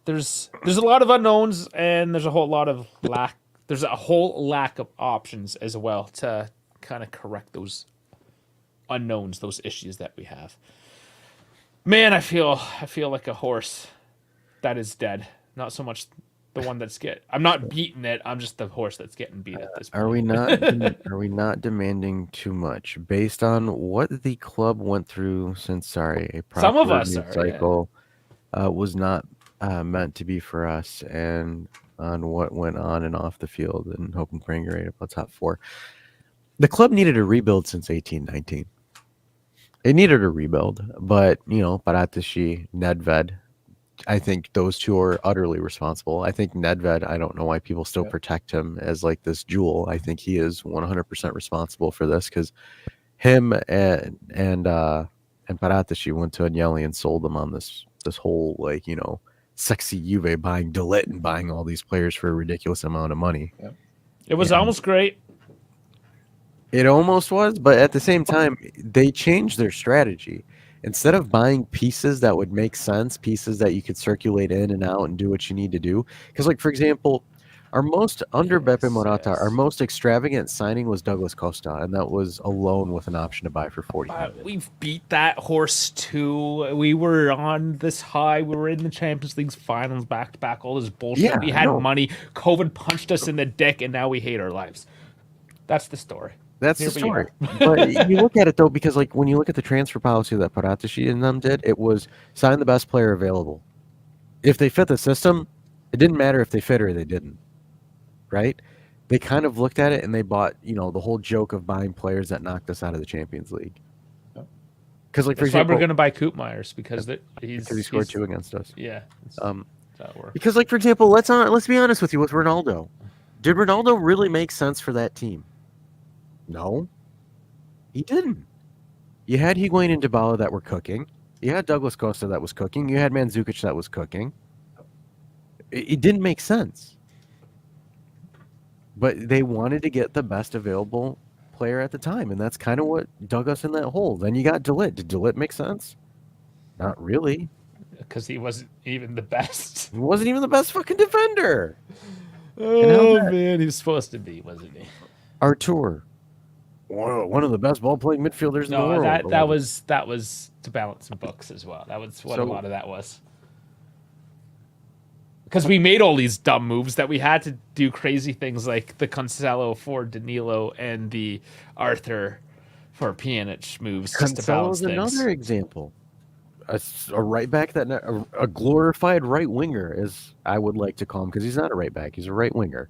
there's a lot of unknowns, and there's a whole lot of lack. There's a whole lack of options as well to kind of correct those unknowns, those issues that we have. Man, I feel like a horse that is dead. Not so much the one that's I'm not beating it. I'm just the horse that's getting beat at this point. Are we not demanding too much based on what the club went through since a Some of proper us news are, cycle was not meant to be for us, and on what went on and off the field, and hoping praying you're right about top four. The club needed a rebuild since 1819. It needed a rebuild, but Paratici, Nedved, I think those two are utterly responsible. I think Nedved, I don't know why people still protect him as like this jewel. I think he is 100% responsible for this, because him and Paratici went to Agnelli and sold them on this whole sexy Juve buying De Ligt and buying all these players for a ridiculous amount of money. Yeah. It was almost great. It almost was, but at the same time, they changed their strategy. Instead of buying pieces that would make sense, pieces that you could circulate in and out and do what you need to do. Because, for example, our most, under Beppe Morata, our most extravagant signing was Douglas Costa, and that was a loan with an option to buy for 40 million. We've beat that horse too. We were on this high. We were in the Champions League's finals back to back. All this bullshit. Yeah, we had money. COVID punched us in the dick, and now we hate our lives. That's the story. That's the story. But you look at it, though, because when you look at the transfer policy that Paratici and them did, it was sign the best player available. If they fit the system, it didn't matter if they fit or they didn't. Right? They kind of looked at it and they bought, the whole joke of buying players that knocked us out of the Champions League. Because, for example, why we're going to buy Koopmeyers, because he scored 2 against us. Yeah. That works. Because, for example, let's be honest with you with Ronaldo. Did Ronaldo really make sense for that team? No, he didn't. You had Higuain and Dybala that were cooking. You had Douglas Costa that was cooking. You had Mandzukic that was cooking. It didn't make sense. But they wanted to get the best available player at the time, and that's kind of what dug us in that hole. Then you got De Ligt. Did De Ligt make sense? Not really. Because he wasn't even the best. He wasn't even the best fucking defender. Oh, man, he was supposed to be, wasn't he? Artur. One of the best ball-playing midfielders in the world. That was to balance some books as well. That was what a lot of that was. Because we made all these dumb moves that we had to do crazy things like the Cancelo for Danilo and the Arthur for Pjanic moves just to balance things. Another example. A right back a glorified right winger, as I would like to call him, because he's not a right back. He's a right winger.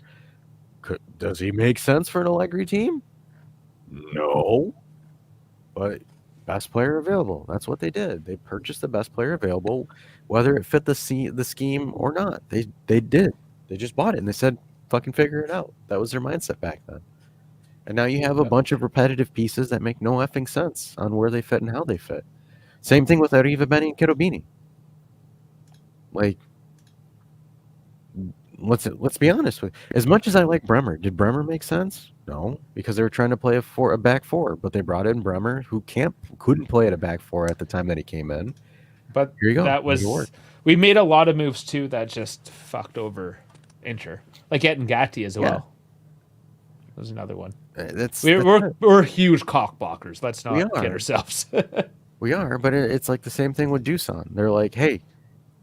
Does he make sense for an Allegri team? No, but best player available. That's what they did. They purchased the best player available, whether it fit the scheme or not. They did. They just bought it, and they said, fucking figure it out. That was their mindset back then. And now you have a bunch of repetitive pieces that make no effing sense on where they fit and how they fit. Same thing with Arriva Bene and Cherubini. Let's be honest with you. As much as I like Bremer, did Bremer make sense? No, because they were trying to play a back four, but they brought in Bremer, who couldn't play at a back four at the time that he came in. But here you go. We made a lot of moves too that just fucked over Inter, like getting Gatti as well. There's another one. We're huge cockblockers. Let's not kid ourselves. We are, but it's like the same thing with Dusan. They're like, hey,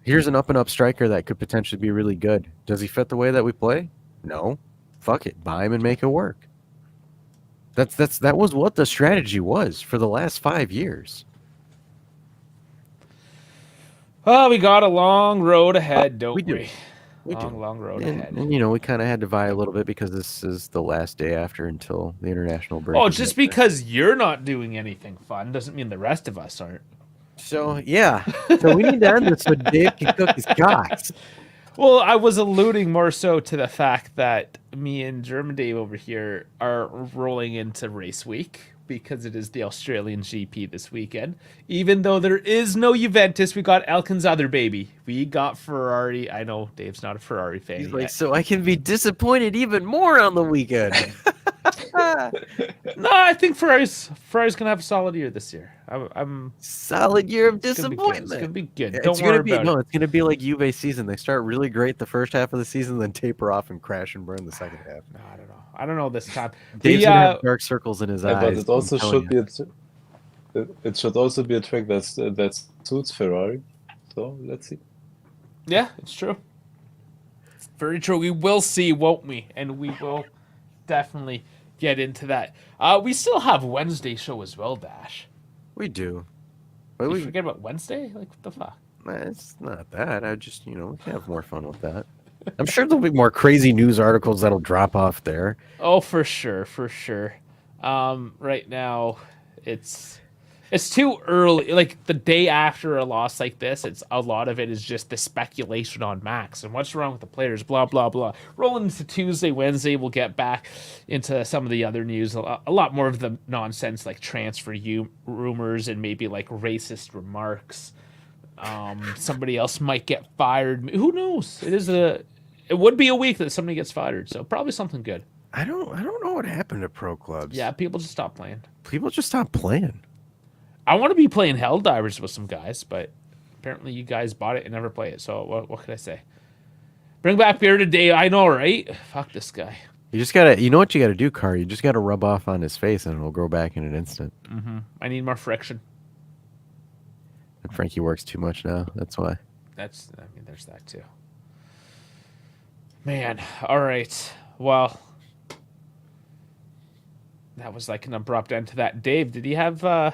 here's an up-and-up striker that could potentially be really good. Does he fit the way that we play? No. Fuck it. Buy him and make it work. That was what the strategy was for the last 5 years. Oh, we got a long road ahead, don't we? We do. Long road ahead. And we kind of had to vie a little bit because this is the last day after until the international break. Oh, just because you're not doing anything fun doesn't mean the rest of us aren't. So, yeah. So we need to end this so Dave can cook his cocks. Well, I was alluding more so to the fact that me and German Dave over here are rolling into race week because it is the Australian GP this weekend. Even though there is no Juventus, we got Elkin's other baby. We got Ferrari. I know Dave's not a Ferrari fan. He's like, so I can be disappointed even more on the weekend. No, I think Ferrari's gonna have a solid year this year. I'm Solid year of it's gonna be good. disappointment. It's gonna be good. It's Don't gonna worry be about it. it's gonna be like Juve season. They start really great the first half of the season, then taper off and crash and burn the second half. No, I don't know this time. Dave's gonna have dark circles in his Yeah, eyes. but it also I'm telling should be it should also be a track that suits Ferrari. So let's see. Yeah, it's true. It's very true. We will see, won't we? And we will definitely get into that. We still have Wednesday show as well, Dash. We do. But We we forget about Wednesday? Like, what the fuck? it's not that. I just we can have more fun with that. I'm sure there'll be more crazy news articles that'll drop off there. Oh, for sure, for sure. Right now, it's too early. Like the day after a loss like this, it's a lot of it is just the speculation on Max and what's wrong with the players. Blah blah blah. Rolling into Tuesday, Wednesday, we'll get back into some of the other news. A lot more of the nonsense like transfer rumors and maybe like racist remarks. Somebody else might get fired. Who knows? It would be a week that somebody gets fired. So probably something good. I don't know what happened to pro clubs. Yeah, people just stop playing. People just stopped playing. I want to be playing Helldivers with some guys, but apparently you guys bought it and never play it. So what can I say? Bring back beer today. I know, right? Fuck this guy. You just gotta. You know what you gotta do, Car? You just gotta rub off on his face, and it'll grow back in an instant. I need more friction. And Frankie works too much now. That's why. There's that too. Man, all right. Well, that was like an abrupt end to that. Dave, did he have? I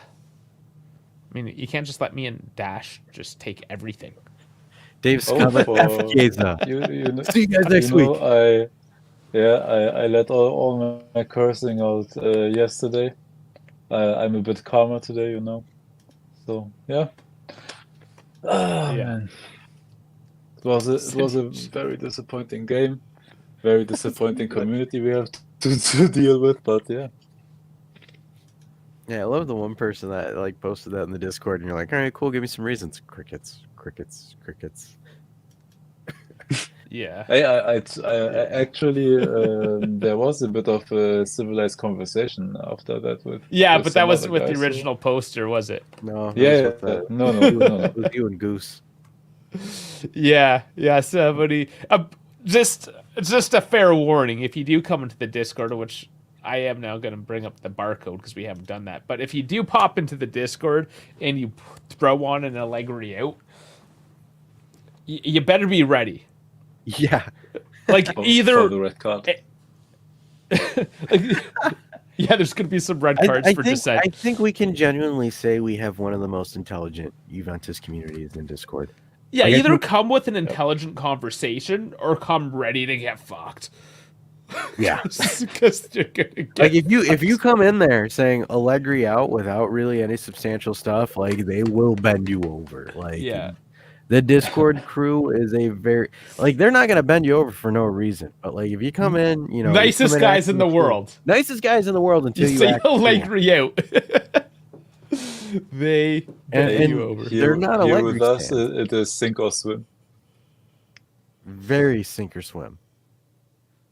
mean, you can't just let me and Dash just take everything. Dave Scott, You know, See you guys next week. I let all my cursing out yesterday. I'm a bit calmer today, you know. So yeah. Oh, Yeah. man. It was a very disappointing game, very disappointing community we have to deal with, but yeah. Yeah, I love the one person that like posted that in the Discord, and you're like, all right, cool, give me some reasons. Crickets. Yeah. I actually there was a bit of a civilized conversation after that with Yeah, but that some was other with the guys, original poster, was it? No, Yeah, no. it was you and Goose. Yeah. Somebody. Just a fair warning. If you do come into the Discord, which I am now going to bring up the barcode because we haven't done that. But if you do pop into the Discord and you throw on an Allegri out, you better be ready. Yeah. Like for either the red card. yeah, there's going to be some red cards for dissent. I think we can genuinely say we have one of the most intelligent Juventus communities in Discord. Yeah, Like, I either think- come with an intelligent conversation or come ready to get fucked. Yeah. Because you're gonna get Like if you come in there saying Allegri out without really any substantial stuff, like they will bend you over. Like Yeah. the Discord crew is a very like they're not gonna bend you over for no reason. But like if you come in, you know, nicest guys in the world. Nicest guys in the world until You you say act cool. Allegri out. They bend you over. They're not here Allegri with us. fans. It is sink or swim. Very sink or swim.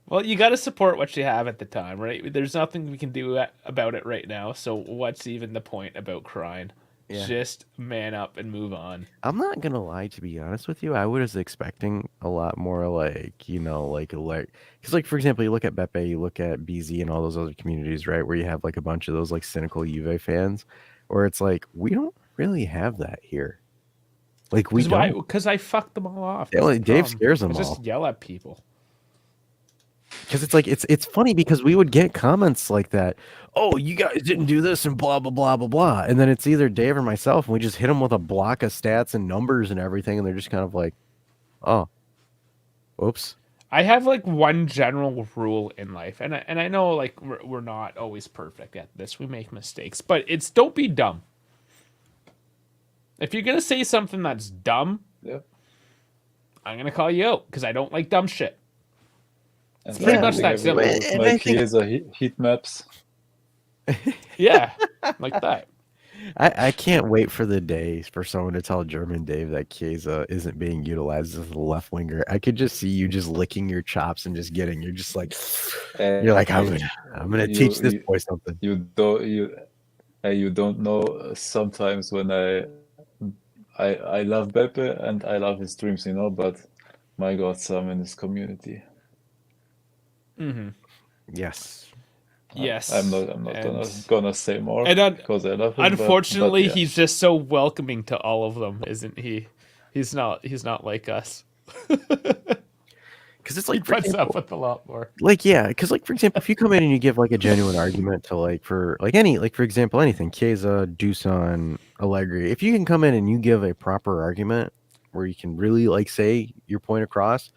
Well, you got to support what you have at the time, right? There's nothing we can do about it right now. So what's even the point about crying? Yeah. Just man up and move on. I'm not gonna lie, to be honest with you. I was expecting a lot more, like because, like, for example, you look at Beppe, you look at BZ, and all those other communities, right, where you have like a bunch of those like cynical Juve fans, where it's like we don't really have that here. Like we don't. Because I fucked them all off. Yeah, like, Dave Dumb. scares them I just all. yell at people. Because it's like it's funny because we would get comments like that. Oh, you guys didn't do this and blah blah blah blah blah, and then it's either Dave or myself, and we just hit them with a block of stats and numbers and everything, and they're just kind of like, oh, oops. I have like one general rule in life, and I know like we're not always perfect at this. We make mistakes, but it's don't be dumb. If you're gonna say something that's dumb, Yeah. I'm gonna call you out because I don't like dumb shit. And pretty I much think that simple. everybody with And my I think- Chiesa heat maps. Yeah, like that. I can't wait for the day for someone to tell German Dave that Chiesa isn't being utilized as a left winger. I could just see you just licking your chops and just getting. You're just like, you're like, Hey, I'm gonna teach this boy something. you don't know. Sometimes when I love Beppe and I love his streams, but my God, some in his community. Yes. Yes. I'm not gonna say more And because I love him. unfortunately, but yeah. he's just so welcoming to all of them, isn't he? He's not like us. Because it's He like, for puts example, up with a lot more. like yeah, because like for example, if you come in and you give like a genuine argument to like for like any like for example anything, Chiesa, Dusan, Allegri, if you can come in and you give a proper argument where you can really like say your point across,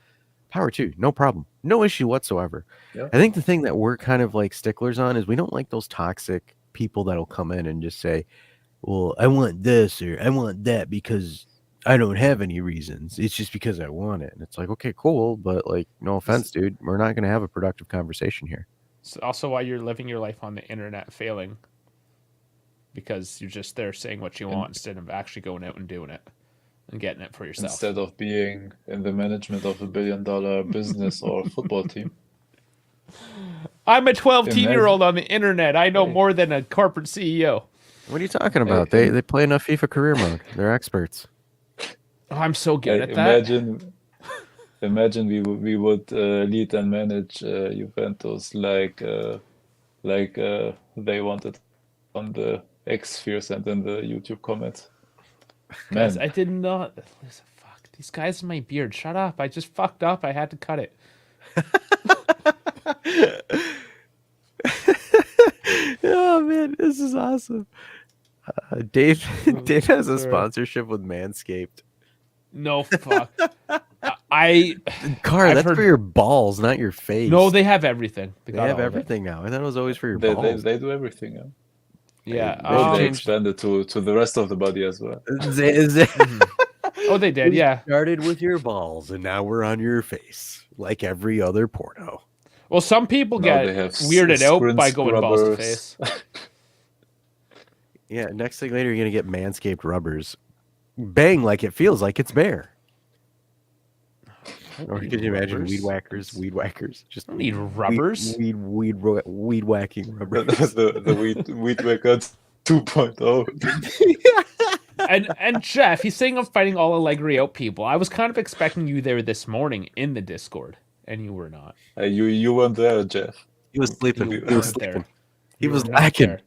power to you, no problem, no issue whatsoever. Yeah. I think the thing that we're kind of like sticklers on is we don't like those toxic people that'll come in and just say, well, I want this or I want that because I don't have any reasons. It's just because I want it. And it's like, okay, cool. But like, no offense, dude. We're not going to have a productive conversation here. It's also why you're living your life on the internet failing. Because you're just there saying what you want instead of actually going out and doing it and getting it for yourself. Instead of being in the management of $1 billion business or football team. I'm a 12-year-old on the internet. I know more than a corporate CEO. What are you talking about? They play enough FIFA career mode. They're experts. Oh, I'm so good at that. Imagine we would lead and manage Juventus like they wanted on the X spheres and in the YouTube comments. Guys, I did not. Listen, fuck these guys in my beard. Shut up! I just fucked up. I had to cut it. Oh man, this is awesome. Dave has a sponsorship with Manscaped. No fuck. Car, that's for your balls, not your face. No, they have everything. They have everything now. I thought it was always for your they, balls. They do everything. Yeah. They expanded to the rest of the body as well. Oh, they did. Yeah. Started with your balls, and now we're on your face, like every other porno. Well, some people get weirded out by going balls to face. Yeah. Next thing later, you're gonna get Manscaped rubbers. Bang! Like it feels like it's bare. Or could you imagine weed whackers? Just don't need rubbers. Weed whacking rubbers. the weed whacker 2.0. And Jeff, he's saying I'm fighting all Allegri out people. I was kind of expecting you there this morning in the Discord, and you were not. You weren't there, Jeff. He was sleeping. He was there. He was lacking.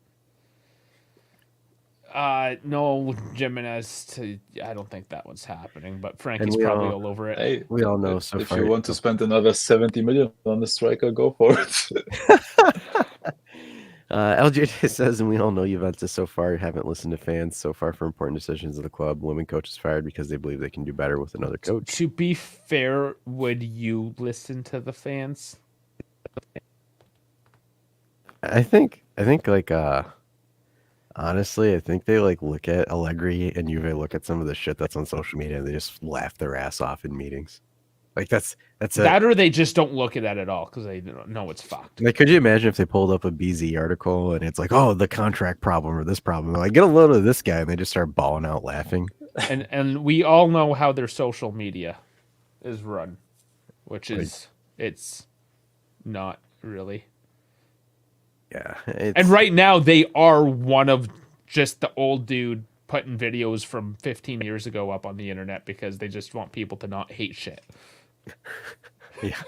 No, Jimenez. I don't think that one's happening. But Frankie's probably all over it. Hey, we all know. So if far, you want to spend another 70 million on the striker, go for it. LJ says, and we all know Juventus so far haven't listened to fans so far for important decisions of the club. Women coaches fired because they believe they can do better with another coach. To be fair, would you listen to the fans? I think like honestly, I think they like look at Allegri and Juve look at some of the shit that's on social media and they just laugh their ass off in meetings. Like that's that, or they just don't look at it at all because they know it's fucked. Like, could you imagine if they pulled up a BZ article and it's like, oh, the contract problem or this problem? They're like, get a load of this guy, and they just start bawling out laughing. And we all know how their social media is run, which is it's not really. Yeah. And right now they are one of just the old dude putting videos from 15 years ago up on the internet because they just want people to not hate shit. Yeah.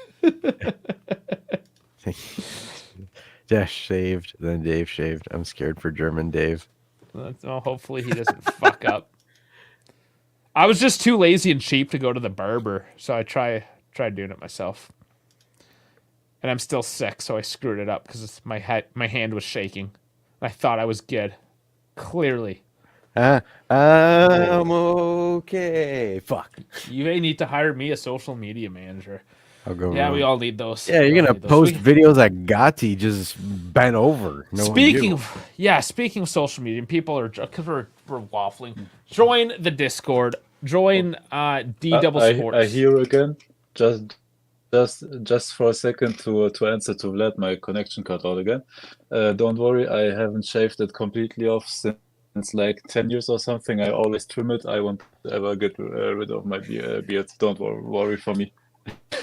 Dash shaved, then Dave shaved. I'm scared for German Dave. Well, hopefully he doesn't fuck up. I was just too lazy and cheap to go to the barber, so I tried doing it myself. And I'm still sick, so I screwed it up because my hand was shaking. I thought I was good. Clearly. I'm okay. Fuck. You may need to hire me a social media manager. I'll go. Yeah, we all need those. Yeah, you're gonna post videos at Gotti just bent over. Speaking of social media, and people are because we're waffling. Join the Discord. Join DintheDouble Sports. I hear again. Just for a second to answer to Vlad, my connection cut out again. Don't worry, I haven't shaved it completely off since It's like 10 years or something. I always trim it. I won't ever get rid of my beard. Don't worry for me.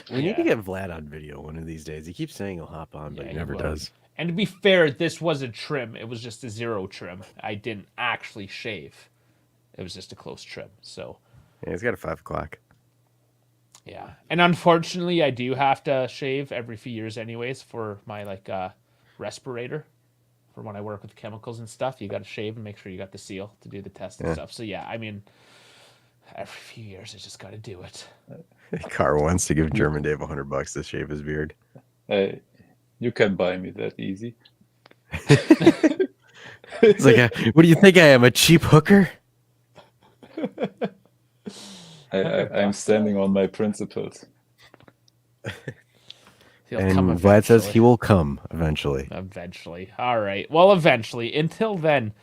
We need to Yeah. get Vlad on video one of these days. He keeps saying he'll hop on, but Yeah, he he never will. does. And to be fair, this was a trim. It was just a 0 trim. I didn't actually shave. It was just a close trim. So, Yeah, he's got a 5 o'clock. yeah. And unfortunately, I do have to shave every few years anyways for my respirator. For when I work with chemicals and stuff, you got to shave and make sure you got the seal to do the test and stuff. So yeah, I mean, every few years I just got to do it. Car wants to give German Dave $100 to shave his beard. You can buy me that easy. It's like, what do you think I am, a cheap hooker? I'm standing on my principles. He'll And come Vlad says eventually. he will come eventually. Eventually. All right. Well, eventually. Until then,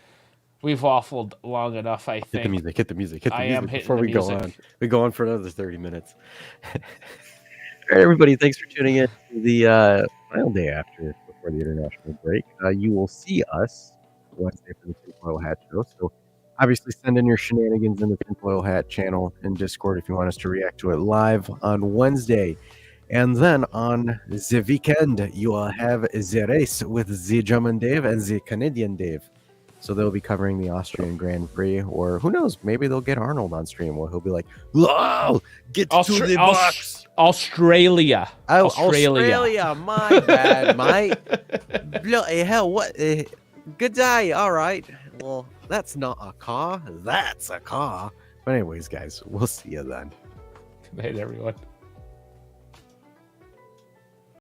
we've waffled long enough, I think. Hit the music, hit the music, hit the I am music hitting before the we go music. on. We go on for another 30 minutes. All right, everybody, thanks for tuning in to the final day after before the international break. You will see us Wednesday for the Tinfoil Hat Show. So obviously send in your shenanigans in the Tinfoil Hat channel in Discord if you want us to react to it live on Wednesday. And then on the weekend, you will have the race with the German Dave and the Canadian Dave. So they'll be covering the Austrian Grand Prix, or who knows, maybe they'll get Arnold on stream where he'll be like, "Whoa, get to the box." Australia. Oh, Australia, my bad, mate. Bloody hell, what? Good day, all right. Well, that's not a car, that's a car. But anyways, guys, we'll see you then. Good night, everyone.